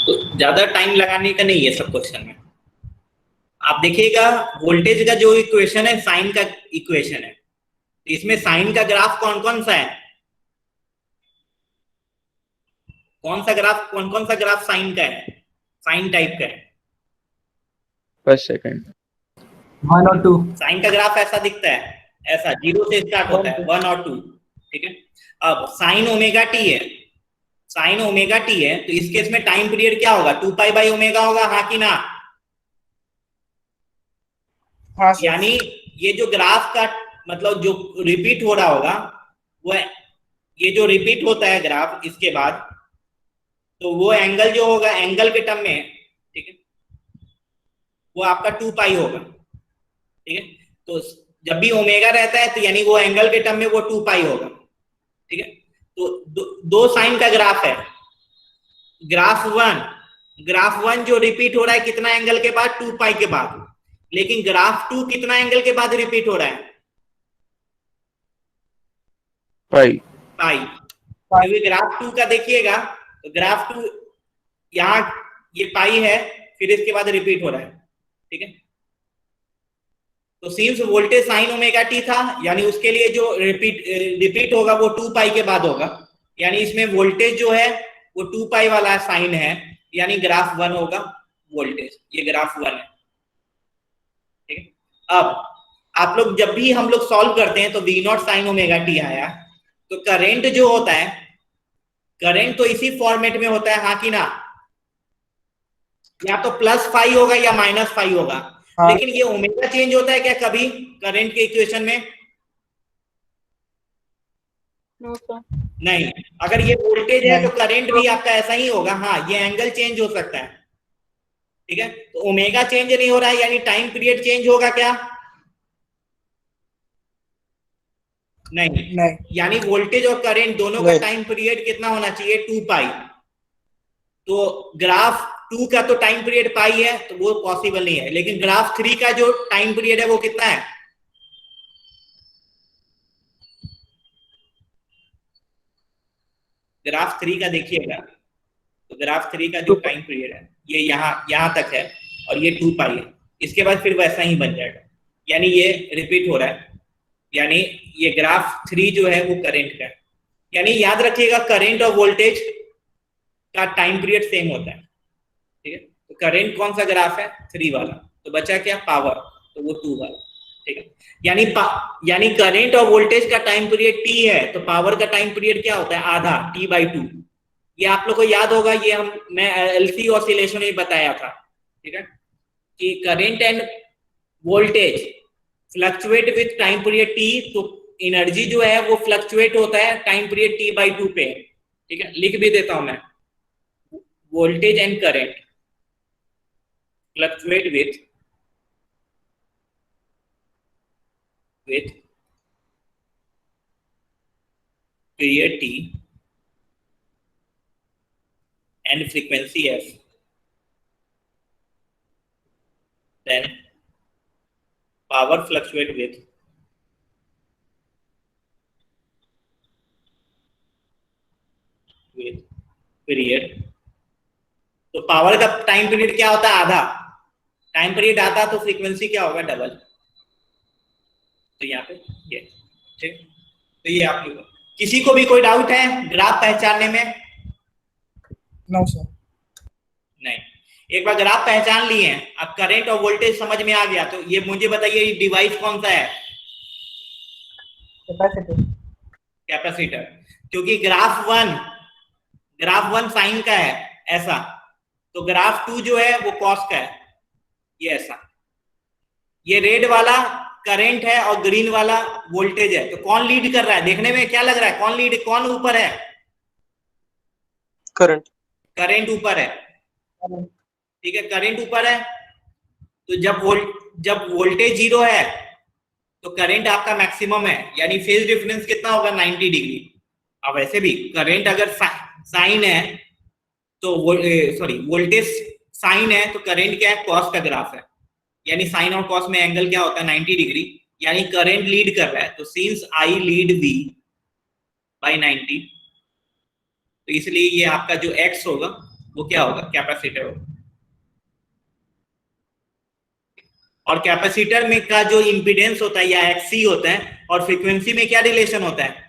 तो ज्यादा टाइम लगाने का नहीं है सब क्वेश्चन में। आप देखिएगा वोल्टेज का जो इक्वेशन है साइन का इक्वेशन है, तो इसमें साइन का ग्राफ कौन कौन सा है, कौन सा ग्राफ साइन का है, साइन टाइप का है। फर्स्ट सेकंड 1 और 2। साइन का ग्राफ ऐसा दिखता है, ऐसा 0 से स्टार्ट होता है, 1 और 2, ठीक है। अब साइन ओमेगा टी है, साइन ओमेगा टी है, तो इस केस में टाइम पीरियड क्या होगा, 2 पाई बाई ओमेगा होगा, हाँ कि ना। हाँ सर। यानी ये जो ग्राफ का मतलब जो रिपीट हो रहा होगा वो ये जो रिपीट होता है ग्राफ इसके बाद, तो वो एंगल जो होगा एंगल के टर्म में, ठीक है, वो आपका 2 पाई होगा, ठीक है। तो जब भी ओमेगा रहता है तो यानी वो एंगल के टर्म में वो 2 पाई होगा, ठीक है। तो दो साइन का ग्राफ है, ग्राफ वन जो रिपीट हो रहा है कितना एंगल के बाद, 2 पाई के बाद, लेकिन ग्राफ 2 कितना एंगल के बाद रिपीट हो रहा है, पाई। क्योंकि ग्राफ 2 का देखिएगा तो ग्राफ 2 यहाँ ये पाई है, फिर इसके बाद रिपीट हो रहा है, ठीक है। तो since voltage sign omega T था, यानी उसके लिए जो रिपीट होगा वो 2 पाई के बाद होगा, यानी इसमें वोल्टेज जो है वो 2 पाई वाला साइन है, यानी ग्राफ 1 होगा वोल्टेज, ये ग्राफ 1 है, ठीक है। अब आप लोग जब भी हम लोग सॉल्व करते हैं तो V naught sine omega T आया, तो करंट जो होता है, करंट तो इसी फॉर्मेट में होता है, हाँ कि ना, या तो +5 होगा या -5 होगा। हाँ। लेकिन ये ओमेगा चेंज होता है क्या कभी करंट के इक्वेशन में? No sir. नहीं। अगर ये वोल्टेज है तो करंट भी आपका ऐसा ही होगा, हाँ ये एंगल चेंज हो सकता है, ठीक है। तो ओमेगा चेंज नहीं हो रहा है, यानी टाइम पीरियड चेंज होगा क्या? नहीं। यानी वोल्टेज और करंट दोनों का टाइम पीरियड कितना होना चाहिए, 2 पाई। तो ग्राफ 2 का तो टाइम पीरियड पाई है, तो वो पॉसिबल नहीं है, लेकिन ग्राफ 3 का जो टाइम पीरियड है वो कितना है? ग्राफ 3 का देखिएगा, तो ग्राफ 3 का जो टाइम पीरियड है ये यहां तक है और ये 2 पाई है, इसके बाद फिर वैसा ही बन जाएगा, यानी ये रिपीट हो रहा है, यानी ये ग्राफ 3 जो है वो करंट का है। यानी याद रखिएगा करंट और वोल्टेज का टाइम पीरियड सेम होता है, ठीक है। तो करंट कौन सा ग्राफ है, 3 वाला, तो बचा क्या, पावर, तो वो 2 वाला, ठीक है। यानी करंट और वोल्टेज का टाइम पीरियड t है, तो पावर का टाइम पीरियड क्या होता है, आधा, t/2। ये आप लोग को याद होगा, ये मैं एलसी ऑसिलेशन में बताया था, ठीक है, कि current end voltage fluctuate with time period t, तो एनर्जी जो है वो फ्लक्चुएट होता है टाइम पीरियड t/2 पे, ठीक है। लिख भी देता हूं मैं, voltage and current fluctuate with period t and frequency f, then power fluctuate with period। तो पावर का टाइम पीरियड क्या होता है, आधा, टाइम पीरियड आधा, तो फ्रीक्वेंसी क्या होगा, डबल। तो यहाँ पे ये, ठीक। तो ये आप लोग, किसी को भी कोई डाउट है ग्राफ पहचानने में? No sir. नहीं। एक बार ग्राफ पहचान लिए हैं, अब करंट और वोल्टेज समझ में आ गया, तो ये मुझे बताइए ये डिवाइस कौन सा है, कैपेसिटर। क्योंकि ग्राफ 1 साइन का है ऐसा, तो ग्राफ 2 जो है वो कॉस का है, ये ऐसा। ये रेड वाला करंट है और ग्रीन वाला वोल्टेज है, तो कौन लीड कर रहा है, देखने में क्या लग रहा है, कौन ऊपर है? करंट ऊपर है, ठीक है, करंट ऊपर है। तो जब वोल्टेज 0 है तो करंट आपका मैक्सिमम है, यानी फेज डिफरेंस कितना होगा, 90 डिग्री। अब वैसे भी करंट अगर साइन है तो वोल्टेज साइन है, तो करंट क्या है, कॉस का ग्राफ है, यानी साइन और कॉस में एंगल क्या होता है, 90 डिग्री, यानी करंट लीड कर रहा है। तो since I lead V by 90, तो इसलिए ये आपका जो x होगा वो क्या होगा, कैपेसिटर होगा। और कैपेसिटर में का जो इंपीडेंस होता है या एक्सी होता है, और फ्रीक्वेंसी में क्या रिलेशन होता है,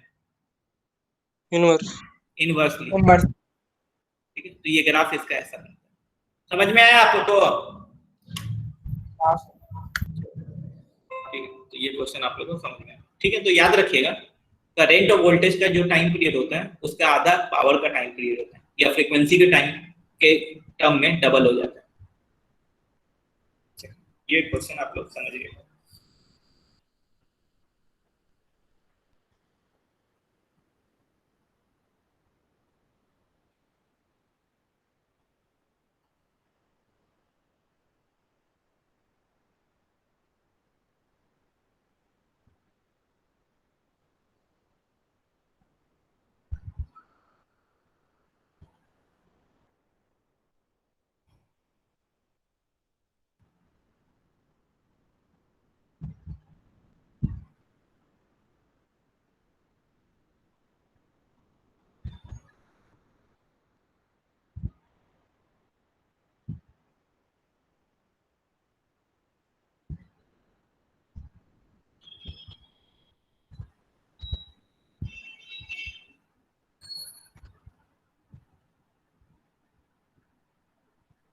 इनवर्स। इनवर्सली। Inverse. ठीक है, तो ये ग्राफ इसका ऐसा बनता है। समझ में आया आपको? हाँ सर। ठीक है, तो ये क्वेश्चन आप लोगों को समझ में आया। ठीक है, तो याद रखिएगा, करंट और वोल्टेज का जो टाइम पीरियड होता है उसका आधा पावर का टाइम पीरियड होता है, या फ्रीक्वेंसी के टाइम के टर्म में डबल हो जाता है। ये क्वेश्चन आप लोग समझ गए।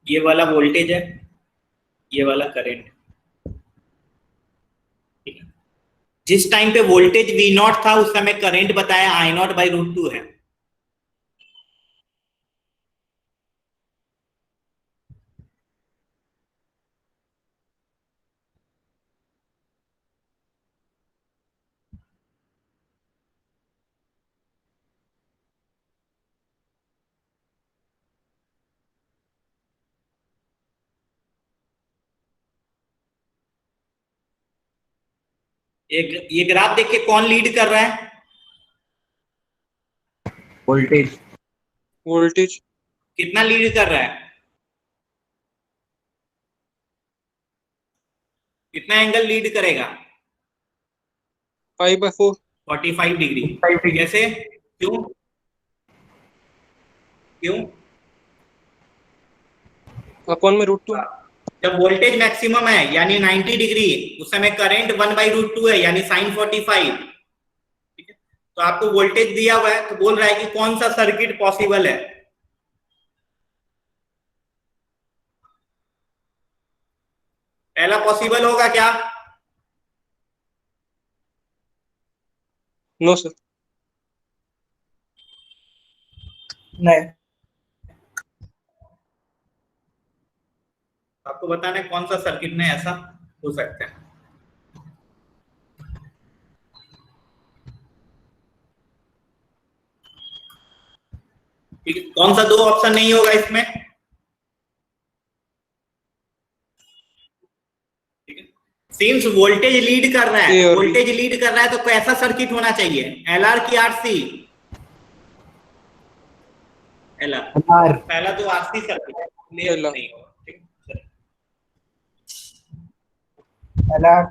ये वाला वोल्टेज है, ये वाला करंट। ठीक है, जिस टाइम पे वोल्टेज वी नॉट था उस समय करंट बताया आई नॉट बाई रूट टू है। एक ये ग्राफ देख के कौन लीड कर रहा है? Voltage. वोल्टेज। कितना लीड कर रहा है? कितना एंगल लीड करेगा? 5/4। 45 डिग्री। 5 degree. कैसे, क्यों क्यों? अपॉन में √2। जब वोल्टेज मैक्सिमम है यानी 90 डिग्री, उस समय करंट 1/√2 है यानी साइन 45। ठीक है, तो आपको वोल्टेज दिया हुआ है तो बोल रहा है कि कौन सा सर्किट पॉसिबल है। पहला पॉसिबल होगा क्या? No sir. नहीं. आपको बताना है कौन सा सर्किट में ऐसा हो सकता है। ठीक है, कौन सा दो ऑप्शन नहीं होगा इसमें? सिंस वोल्टेज लीड कर रहा ए है, और बी। वोल्टेज लीड कर रहा है तो कैसा सर्किट होना चाहिए, एलआर की आरसी? एलआर। R. पहला तो आरसी सर्किट क्लियर LR। नहीं होगा। ठीक है, LR.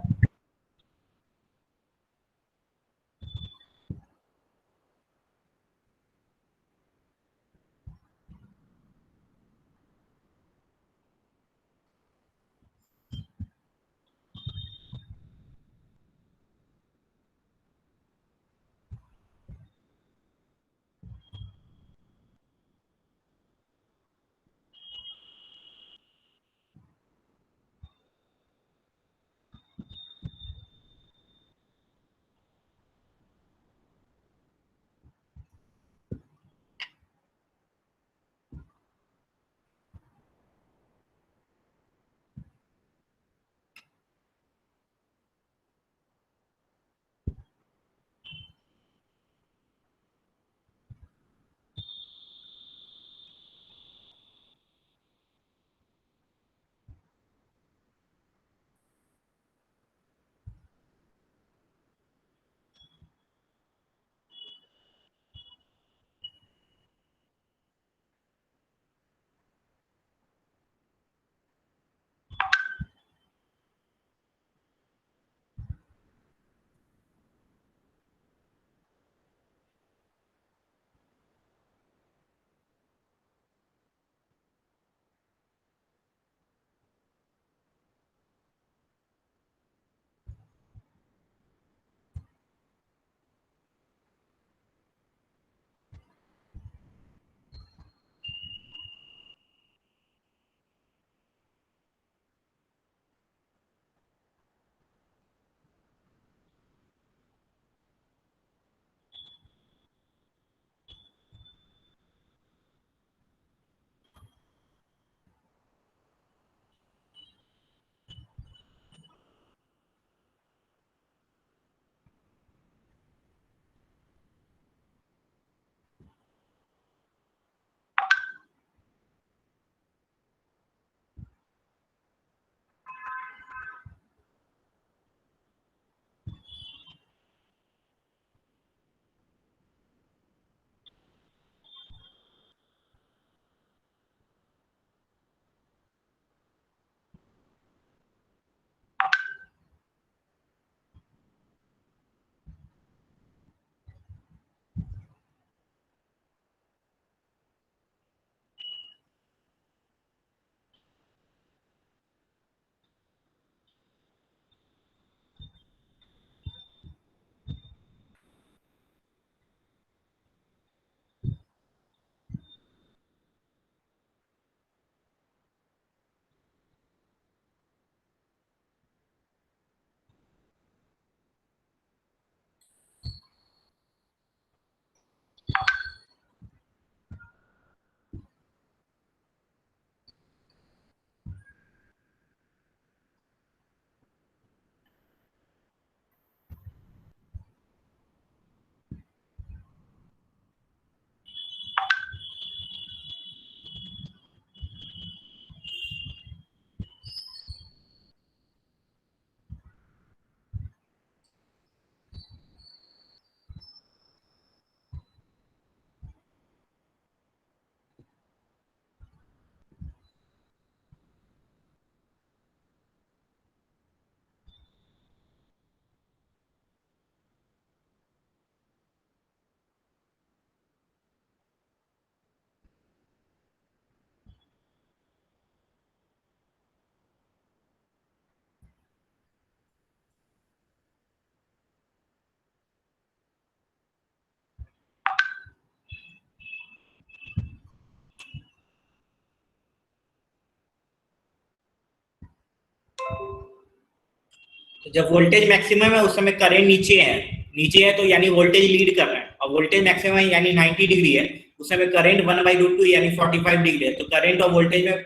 तो जब वोल्टेज मैक्सिमम है उस समय करंट नीचे है तो यानी वोल्टेज लीड कर रहा है, और वोल्टेज मैक्सिमम है यानी 90 डिग्री है, उस समय करंट 1/√2 यानी 45 डिग्री है, तो करंट और वोल्टेज में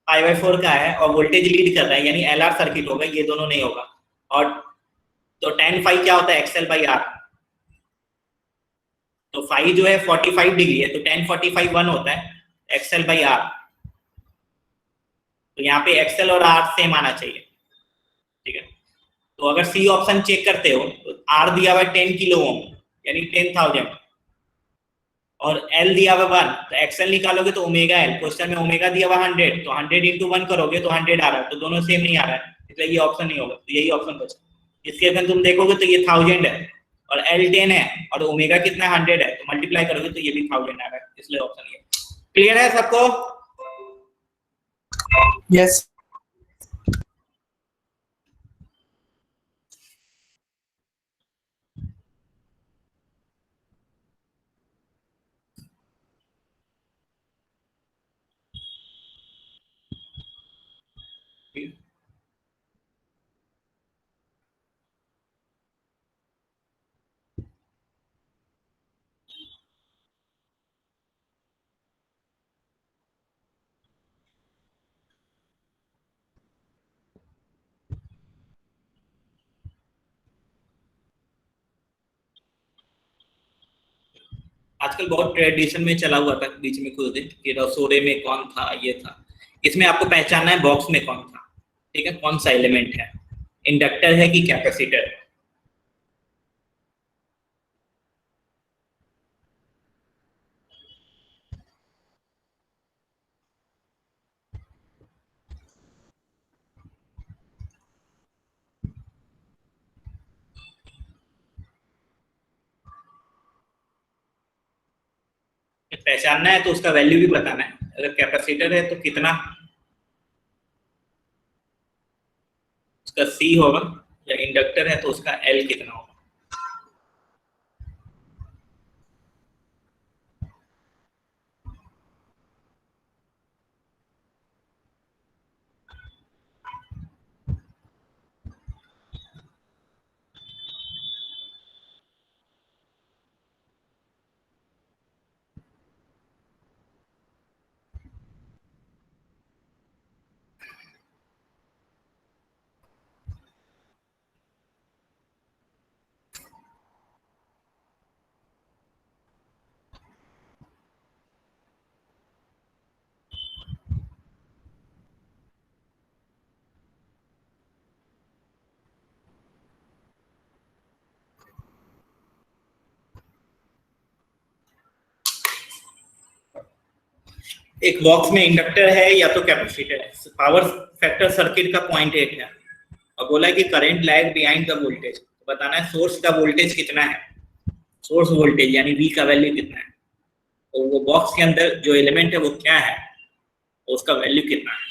π/4 का है और वोल्टेज लीड कर रहा है यानी LR सर्किट होगा, ये दोनों नहीं होगा। और तो tan phi क्या होता है, XL/R। तो phi जो है 45 डिग्री है तो tan 45 1 होता है XL/R। तो यहाँ पे XL और R सेम आना चाहिए, ठीक है। तो अगर सी ऑप्शन चेक करते हो तो R दिया हुआ 10 किलो ओम यानी 10,000 और L दिया हुआ 1, तो XL निकालोगे तो ओमेगा L, क्वेश्चन में ओमेगा दिया हुआ 100, तो 100 into 1 करोगे तो 100 आ रहा है, तो दोनों सेम नहीं आ रहा है, इसलिए ये ऑप्शन नहीं होगा, तो यही ऑप्शन बचा। इसके अगर तुम देखोगे तो ये 1000 है और L 10 है और ओमेगा कितना 100 है, तो मल्टीप्लाई करोगे तो ये भी 1000 आ रहा है, इसलिए ऑप्शन ये। क्लियर है सबको? यस। आजकल बहुत ट्रेडिशन में चला हुआ था बीच में कुछ दिन कि रसोड़े में कौन था, ये था। इसमें आपको पहचानना है बॉक्स में कौन था, ठीक है, कौन सा एलिमेंट है, इंडक्टर है कि कैपेसिटर है। पहचानना है तो उसका वैल्यू भी बताना है, अगर कैपेसिटर है तो कितना उसका C होगा, या इंडक्टर है तो उसका L कितना होगा। एक बॉक्स में इंडक्टर है या तो कैपेसिटर है, पावर फैक्टर सर्किट का 0.8 है और बोला है कि current lag behind the voltage, तो बताना है सोर्स का वोल्टेज कितना है, सोर्स वोल्टेज यानी V का वैल्यू कितना है, तो वो बॉक्स के अंदर जो एलिमेंट है वो क्या है, उसका वैल्यू कितना है।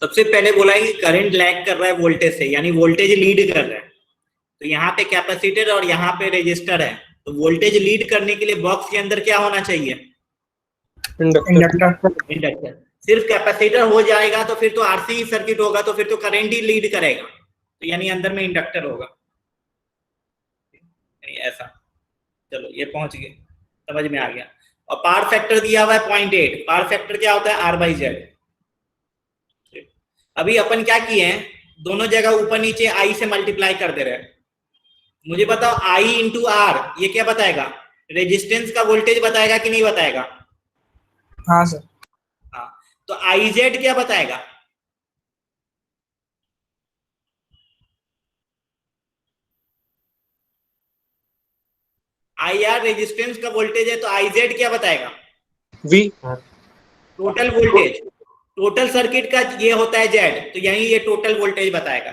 सबसे पहले बोला है कि करंट लैग कर रहा है वोल्टेज से, यानी वोल्टेज लीड कर रहा है। तो यहाँ पे कैपेसिटर और यहाँ पे रेजिस्टर है, तो वोल्टेज लीड करने के लिए बॉक्स के अंदर क्या होना चाहिए? इंडक्टर। इंडक्टर। सिर्फ कैपेसिटर हो जाएगा तो फिर तो आरसी सर्किट होगा, तो फिर तो करंट ही लीड करेगा, तो यानी अंदर में इंडक्टर होगा, ऐसा। चलो ये पहुंच गए, समझ में आ गया। और पावर फैक्टर दिया हुआ है 0.8। पावर फैक्टर क्या होता है? R/Z। अभी अपन क्या किए हैं, दोनों जगह ऊपर नीचे आई से मल्टीप्लाई कर दे रहे हैं। मुझे बताओ आई इंटू आर ये क्या बताएगा? रेजिस्टेंस का वोल्टेज बताएगा कि नहीं बताएगा? हाँ सर। हाँ, तो IZ क्या बताएगा? IR रेजिस्टेंस का वोल्टेज है, तो IZ क्या बताएगा? V। Total voltage. Total circuit का ये होता है Z, तो यही ये टोटल वोल्टेज बताएगा।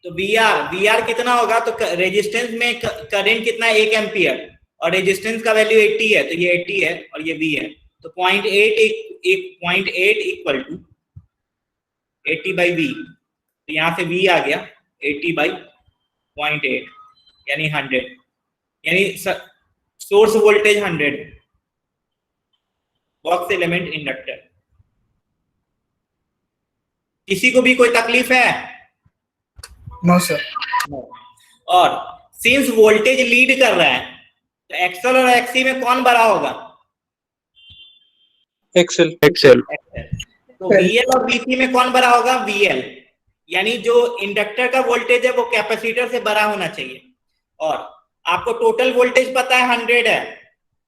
तो VR कितना होगा? तो रेजिस्टेंस में करंट कितना है? 1 एम्पियर, और रेजिस्टेंस का वैल्यू 80 है, तो ये 80 है और ये V है। तो 0.8 इक्वल टू 80/V। तो यहां से V आ गया 80/0.8 यानी 100, यानी source voltage 100, box element inductor. किसी को भी कोई तकलीफ है? No sir. और सिंस वोल्टेज लीड कर रहा है, तो एक्सएल और एक्सी में कौन बड़ा होगा? एक्सेल। एक्सेल। तो VL और VC में कौन बड़ा होगा? VL। यानी जो इंडक्टर का वोल्टेज है वो कैपेसिटर से बड़ा होना चाहिए। और आपको टोटल वोल्टेज पता है 100 है,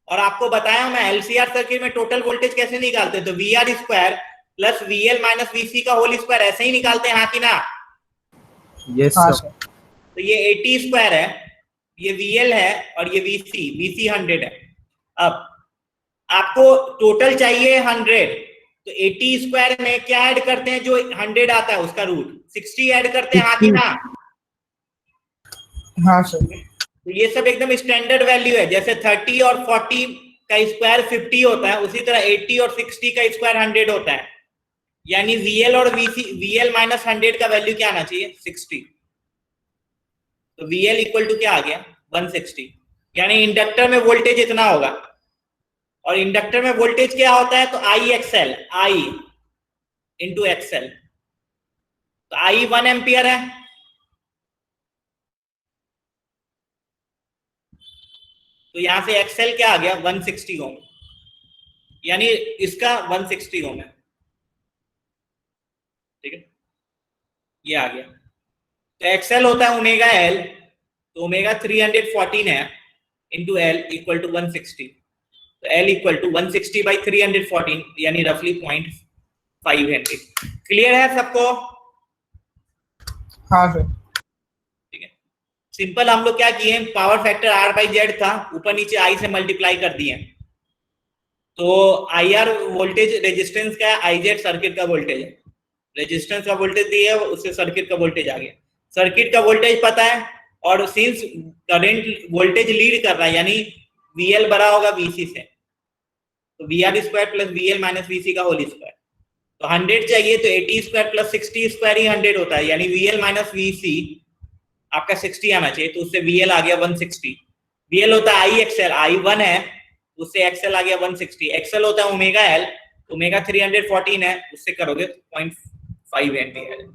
और आपको बताया मैं LCR सर्किट में टोटल वोल्टेज कैसे निकालते हैं, तो VR square plus VL minus VC का होल स्क्वायर, ऐसे ही निकालते हैं, हाँ कि ना? Yes sir. तो ये 80 स्क्वायर है, ये VL है, और ये VC 100 है। अब आपको टोटल चाहिए 100, तो 80 स्क्वायर में क्या ऐड करते हैं? जो 100 आता है उसका रूट 60 ऐड करते हैं, हाँ कि ना? हाँ सर। तो ये सब एकदम स्टैंडर्ड वैल्यू है। जैसे 30 और 40 का स्क्वायर 50 होता है, उसी तरह 80 और 60 का स्क्वायर 100 होता है। यानी VL और VL माइनस 100 का वैल्यू क्या आना चाहिए? 60। तो VL इक्वल टू क्या आ गया? 160। यानी इंडक्टर में वोल्टेज इतना होगा। और इंडक्टर में वोल्टेज क्या होता है? तो IXL, I इंटू XL। तो I 1 एम्पियर है, तो यहां से XL क्या आ गया? 160 ओम, यानी इसका 160 ओम है, ठीक है, ये आ गया। तो XL होता है ओमेगा L, तो ओमेगा 314 है इंटू L इक्वल टू 160। तो L इक्वल टू 160/314 यानी रफली 0.5 हेनरी। क्लियर है सबको? हाँ सर। ठीक है, सिंपल। हम लोग क्या किए, पावर फैक्टर R/Z था, ऊपर नीचे I से मल्टीप्लाई कर दिए। तो IR वोल्टेज रेजिस्टेंस का है, IZ सर्किट का वोल्टेज है। रेजिस्टेंस का वोल्टेज दिया है, उससे सर्किट का वोल्टेज आ गया। सर्किट का वोल्टेज पता है, और सिंस करंट वोल्टेज लीड कर रहा है, यानी VL बड़ा होगा VC से, तो VR square plus VL minus VC का होल स्क्वायर। तो 100 चाहिए, तो 80 स्क्वायर प्लस 60 स्क्वायर ही 100 होता है, यानी VL माइनस VC आपका 60 आना चाहिए, तो उससे VL आ गया 160। VL होता है IXL, I 1 है, उससे XL आ गया 160। XL होता है ओमेगा L, ओमेगा 314 है, उससे करोगे 0.5 एम्पियर।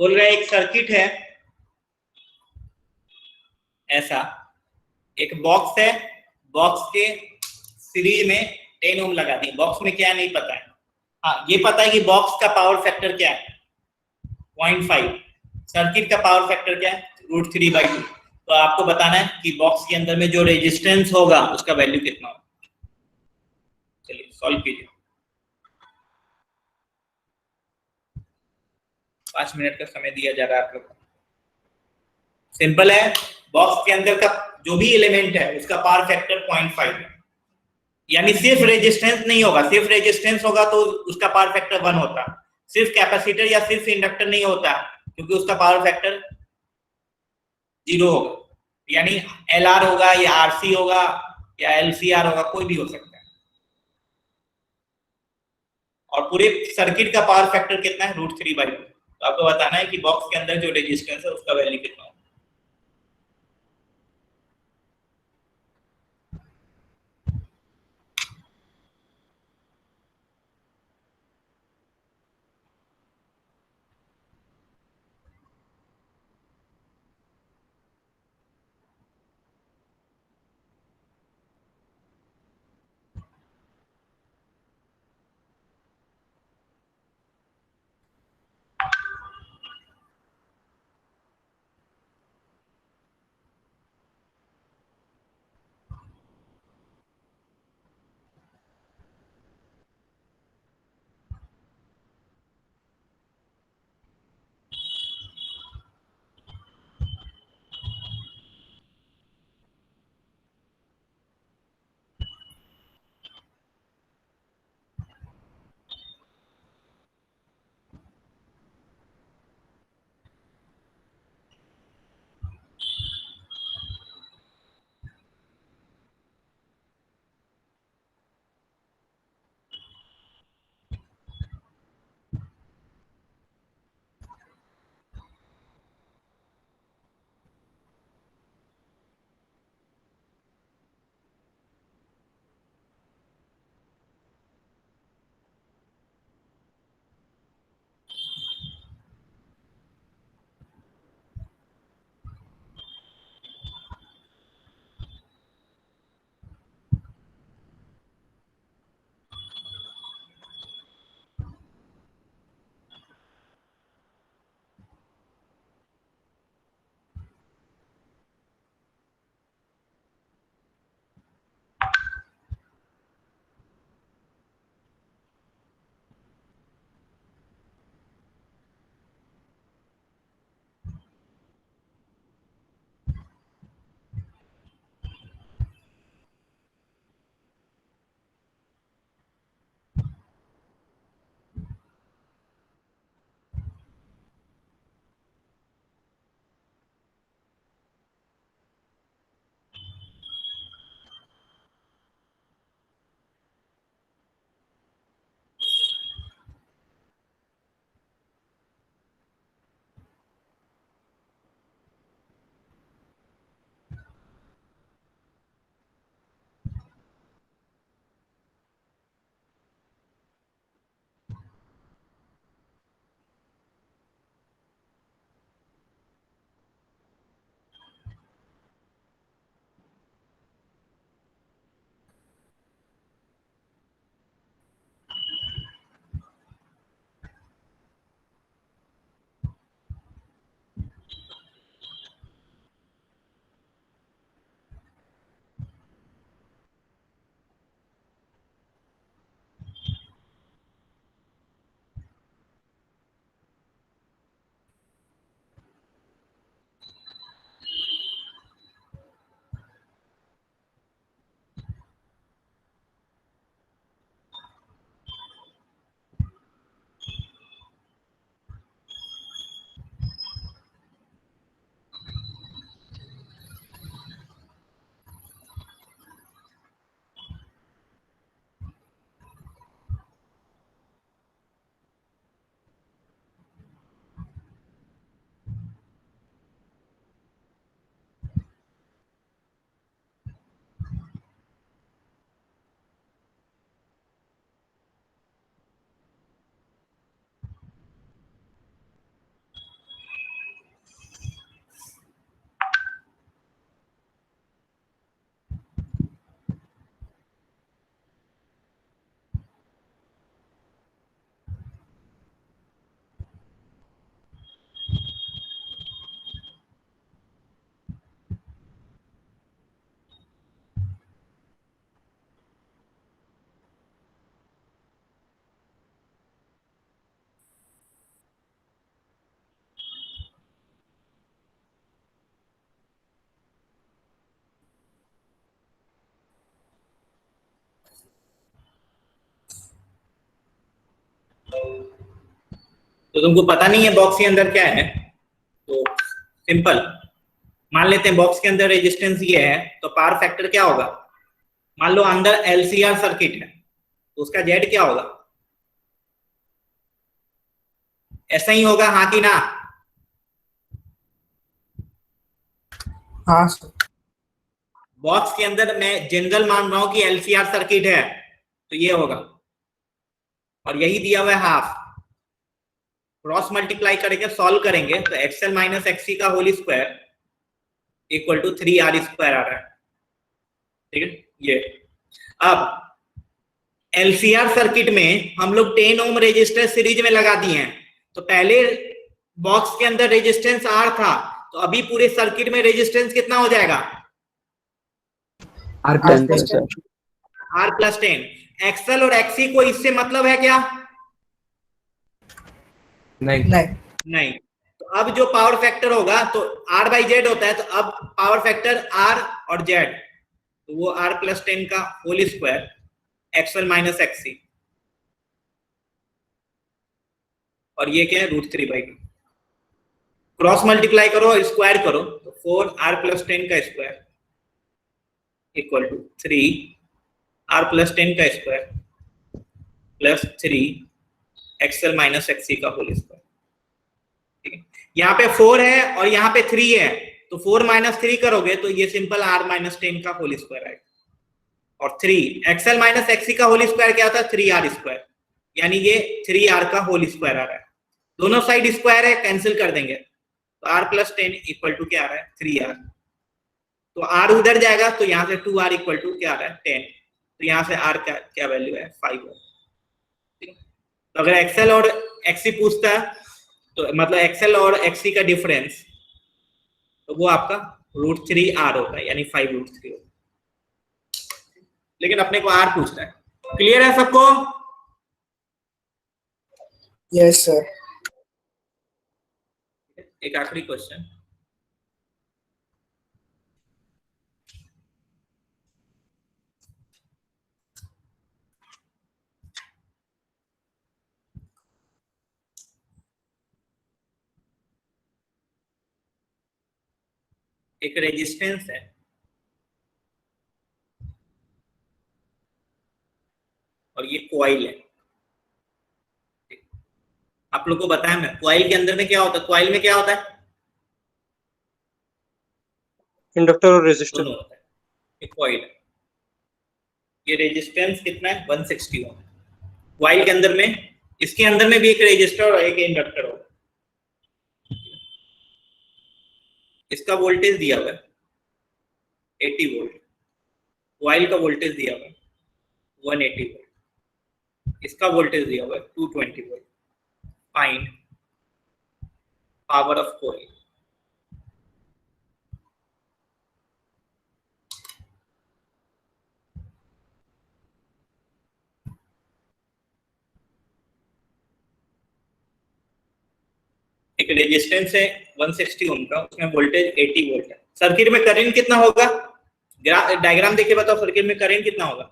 बोल रहे हैं एक सर्किट है ऐसा, एक बॉक्स है, बॉक्स के सीरीज में 10 ओम लगा दी। बॉक्स में क्या नहीं पता है, हाँ ये पता है कि बॉक्स का पावर फैक्टर क्या है 0.5, सर्किट का पावर फैक्टर क्या है √3/2। तो आपको बताना है कि बॉक्स के अंदर में जो रेजिस्टेंस होगा उसका वैल्यू कितना होगा। चलिए सॉल्व कीजिए, 5 मिनट का समय दिया जा रहा है आप लोग को। सिंपल है, बॉक्स के अंदर का जो भी एलिमेंट है उसका पावर फैक्टर 0.5 है, यानी सिर्फ रेजिस्टेंस नहीं होगा, सिर्फ रेजिस्टेंस होगा तो उसका पावर फैक्टर 1 होता, सिर्फ कैपेसिटर या सिर्फ इंडक्टर नहीं होता क्योंकि उसका पावर फैक्टर 0 होगा, यानी LR होगा या RC होगा या LCR होगा, कोई भी हो सकता है। और पूरे सर्किट का पावर फैक्टर कितना है √3/2। तो आपको बताना है कि बॉक्स के अंदर जो रेजिस्टेंस है उसका वैल्यू कितना होगा। तो तुमको पता नहीं है बॉक्स के अंदर क्या है, तो सिंपल मान लेते हैं बॉक्स के अंदर रेजिस्टेंस ये है, तो पावर फैक्टर क्या होगा। मान लो अंदर एलसीआर सर्किट है, तो उसका जेड क्या होगा, ऐसा ही होगा, हाँ कि ना। हाँ सर। बॉक्स के अंदर मैं जनरल मान रहा हूं कि एलसीआर सर्किट है, तो ये होगा, और यही दिया हुआ है हाफ। क्रॉस मल्टीप्लाई करेंगे, सॉल्व करेंगे, तो एक्सएल माइनस एक्सी का whole square equal to 3r square आ रहा है, ठीक है। ये अब एलसीआर सर्किट में हम लोग 10 ओम रेजिस्टर सीरीज में लगा दिए हैं, तो पहले बॉक्स के अंदर रेजिस्टेंस R था, तो अभी पूरे सर्किट में रेजिस्टेंस कितना हो जाएगा, R 10 plus plus R. R plus 10। XL और एक्सी को इससे मतलब है क्या, नहीं। नहीं। तो अब जो पावर फैक्टर होगा तो R बाई जेड होता है, तो अब पावर फैक्टर R और Z, तो वो R प्लस 10 का whole square XL minus XC, और ये क्या है √3/2। क्रॉस मल्टीप्लाई करो, स्क्वायर करो, तो 4r प्लस 10 का square equal to 3r plus 10 का square plus 3 XL minus XC का होल स्क्वायर, ठीक है। यहाँ पे 4 है और यहाँ पे 3 है, तो 4 माइनस 3 करोगे तो ये सिंपल r माइनस 10 का होल स्क्वायर आएगा, और 3 एक्सएल माइनस एक्सी का होल स्क्वायर क्या होता है 3r स्क्वायर, यानी ये 3r का होल स्क्वायर आ रहा है। दोनों साइड स्क्वायर है, कैंसिल कर देंगे, तो r प्लस 10 इक्वल टू क्या आ रहा है 3r, तो r उधर जाएगा, तो यहाँ से 2r इक्वल टू क्या आ रहा है 10, तो यहाँ से r का क्या वैल्यू है 5। तो अगर एक्सएल और एक्सी पूछता है, तो मतलब एक्सएल और एक्सी का डिफरेंस, तो वो आपका √3r होता है, यानी 5√3 होता है, लेकिन अपने को r पूछता है। क्लियर है सबको। Yes sir. एक आखिरी क्वेश्चन, एक रेजिस्टेंस है और ये कॉइल है। आप लोग को बताया मैं, कॉइल के अंदर में क्या होता है, कॉइल में क्या होता है, इंडक्टर और रेजिस्टर। दोनों होता है। ये कॉइल है, ये रेजिस्टेंस कितना है 160 ओम। कॉइल के अंदर में, इसके अंदर में भी एक रेजिस्टर और एक इंडक्टर होगा। इसका वोल्टेज दिया हुआ है 80 वोल्ट, कॉइल का वोल्टेज दिया हुआ है 180 वोल्ट, इसका वोल्टेज दिया हुआ है 220 volt. Find power of coil. एक रेजिस्टेंस है 160 ओम का, उसमें वोल्टेज 80 वोल्ट है। सर्किट में करंट कितना होगा, डायग्राम देखिए बताओ, सर्किट में करंट कितना होगा।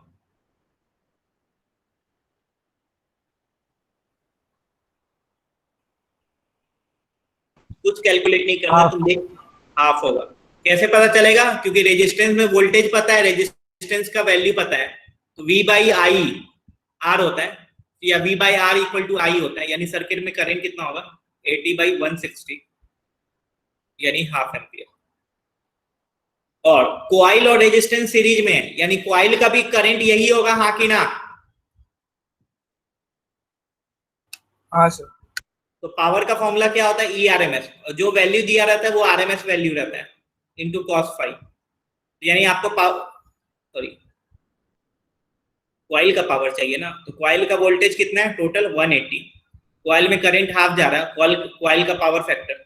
कुछ कैलकुलेट नहीं करना, तुम देख, हाफ होगा। कैसे पता चलेगा, क्योंकि रेजिस्टेंस में वोल्टेज पता है, रेजिस्टेंस का वैल्यू पता है, तो V बाई आई आर होता है, या V by R equal to I होता है, यानी सर्किट में करंट कितना होगा 80/160, यानी हाफ एम्पियर। और कॉइल और रेजिस्टेंस सीरीज में है, यानी कॉइल का भी करंट यही होगा, हाँ कि ना। हाँ सर। तो पावर का फॉर्मूला क्या होता है ERMS, जो वैल्यू दिया रहता है वो RMS वैल्यू रहता है इनटू cos फाई, यानी आपको सॉरी कॉइल का पावर चाहिए ना, तो कॉइल का वोल्टेज कितना है टोटल 180, कॉइल में करंट हाफ जा रहा है, कॉइल का पावर फैक्टर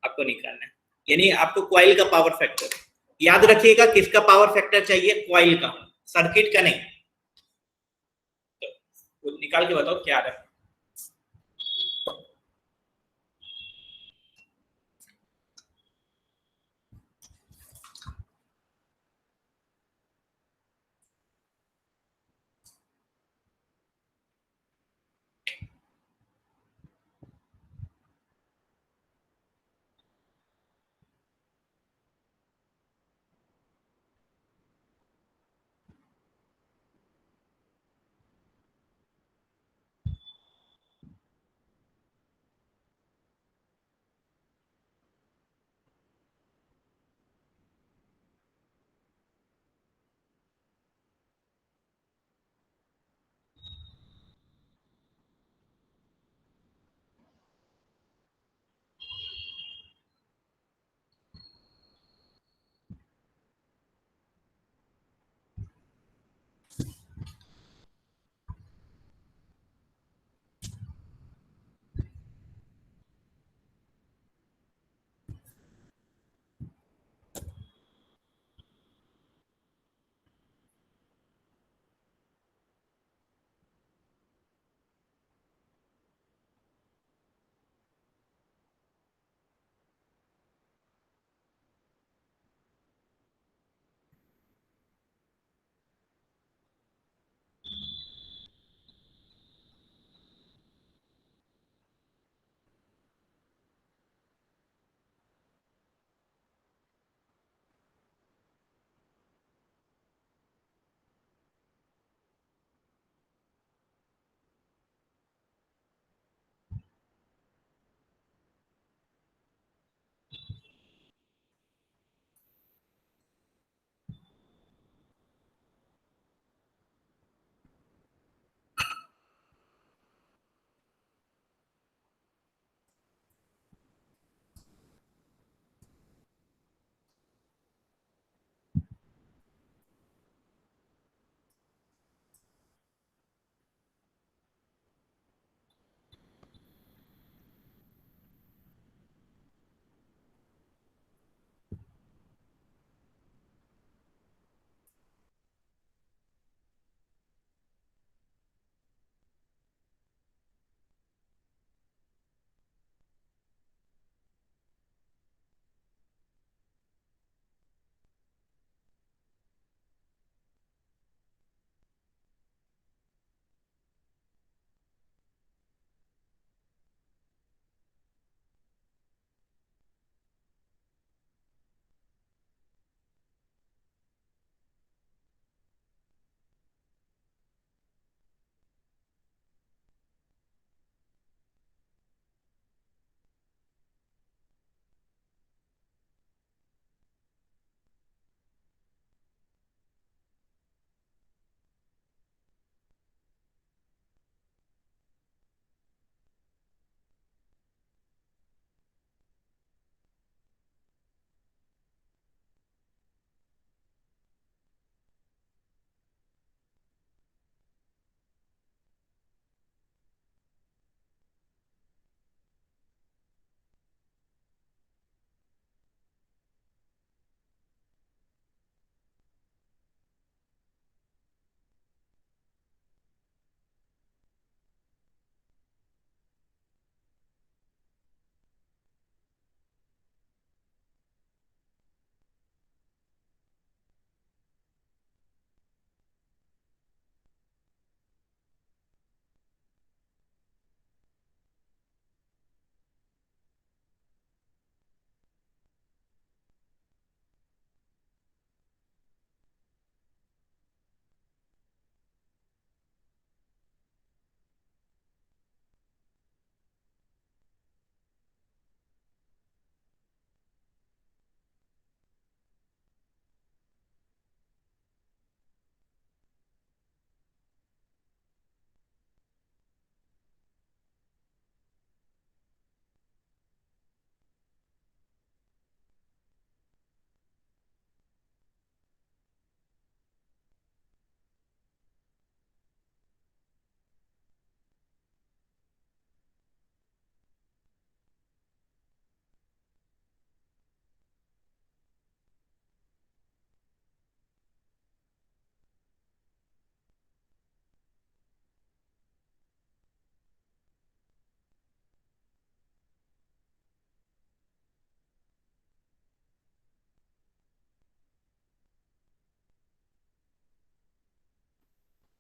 आपको निकालना है, यानी आपको कॉइल का पावर फैक्टर याद रखिएगा। किसका पावर फैक्टर चाहिए, कॉइल का, सर्किट का नहीं। तो निकाल के बताओ क्या है।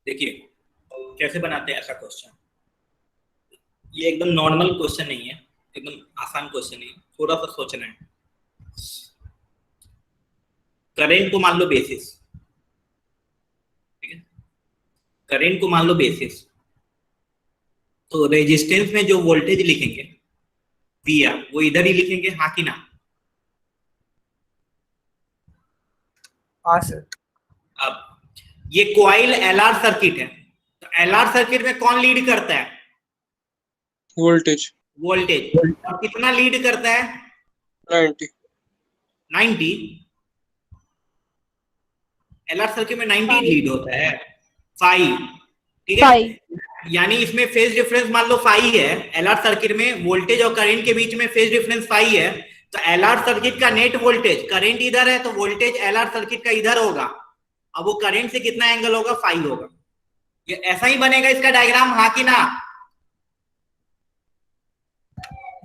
देखिए कैसे बनाते हैं ऐसा क्वेश्चन। ये एकदम नॉर्मल क्वेश्चन नहीं है, एकदम आसान क्वेश्चन नहीं है, थोड़ा सा सोचना है। करंट को मान लो बेसिस, ठीक है, करंट को मान लो बेसिस, तो रेजिस्टेंस में जो वोल्टेज लिखेंगे वी आर वो इधर ही लिखेंगे, हाँ कि ना? हाँ सर। अब ये कॉइल एलआर सर्किट है, तो एलआर सर्किट में कौन लीड करता है? Voltage voltage. और कितना लीड करता है? 90। 90। एलआर सर्किट में 90 लीड होता है, 5, ठीक है। 5 यानी इसमें फेज डिफरेंस मान लो 5 है, एलआर सर्किट में वोल्टेज और करंट के बीच में फेज डिफरेंस 5 है, तो एलआर सर्किट का नेट वोल्टेज, करंट इधर है तो वोल्टेज एलआर सर्किट का इधर होगा, अब वो करंट से कितना एंगल होगा? 5 होगा। ये ऐसा ही बनेगा इसका डायग्राम, हाँ कि ना?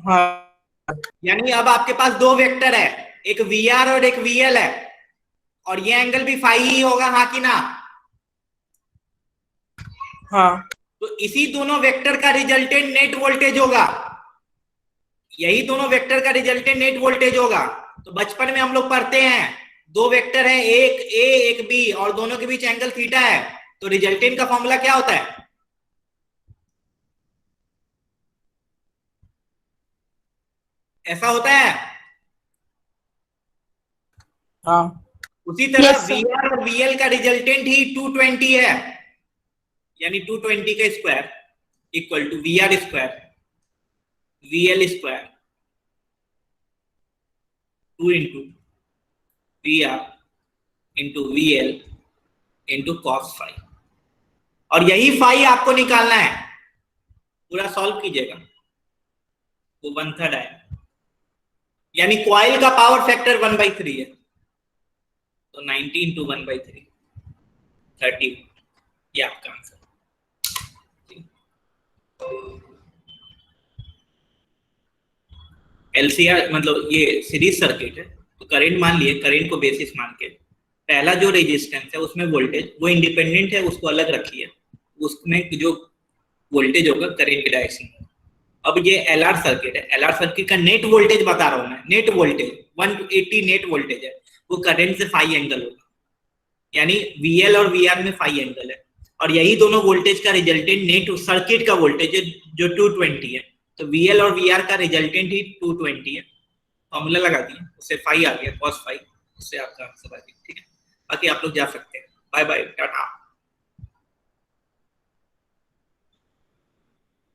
हाँ। यानी अब आपके पास दो वेक्टर है, एक वीआर और एक वीएल है, और ये एंगल भी 5 ही होगा, हाँ कि ना? हाँ। तो इसी दोनों वेक्टर का रिजल्टेंट नेट वोल्टेज होगा, यही दोनों वेक्टर का रिजल्टेंट नेट वोल्टेज होगा। तो बचपन में हम लोग पढ़ते हैं दो वेक्टर है, एक ए एक बी, और दोनों के बीच एंगल थीटा है, तो रिजल्टेंट का फॉर्मूला क्या होता है? ऐसा होता है। हाँ। उसी तरह Yes, sir. वीआर और वीएल का रिजल्टेंट ही 220 है, यानी 220 का square equal to VR square VL square 2 into VR into VL into cos phi. और यही फाई आपको निकालना है, पूरा सॉल्व कीजिएगा, वो 1/3 आएगा, यानी कॉइल का पावर फैक्टर 1/3 है, तो 90 इंटू 1/3 30, ये आपका आंसर। एलसीआर मतलब ये सीरीज सर्किट है, तो करंट मान लिए, करंट को बेसिस मान के पहला जो रेजिस्टेंस है उसमें वोल्टेज वो इंडिपेंडेंट है, उसको अलग रखिए, उसमें जो वोल्टेज होगा करंट की डायरेक्शन में। अब ये एलआर सर्किट है, एलआर सर्किट का नेट वोल्टेज बता रहा हूं मैं, नेट वोल्टेज 180 नेट वोल्टेज है, वो करंट से 5 एंगल होगा, यानी वीएल और वीआर में 5 एंगल है, और यही दोनों वोल्टेज का रिजल्टेंट नेट सर्किट का वोल्टेज है जो 220 है, तो वीएल और वीआर का रिजल्टेंट ही 220 है। फॉर्मूला लगा दिए, उससे 5 आ गया, cos 5, उससे आपका आंसर आ गया, ठीक है। बाकी आप लोग जा सकते हैं। Bye bye, Tata.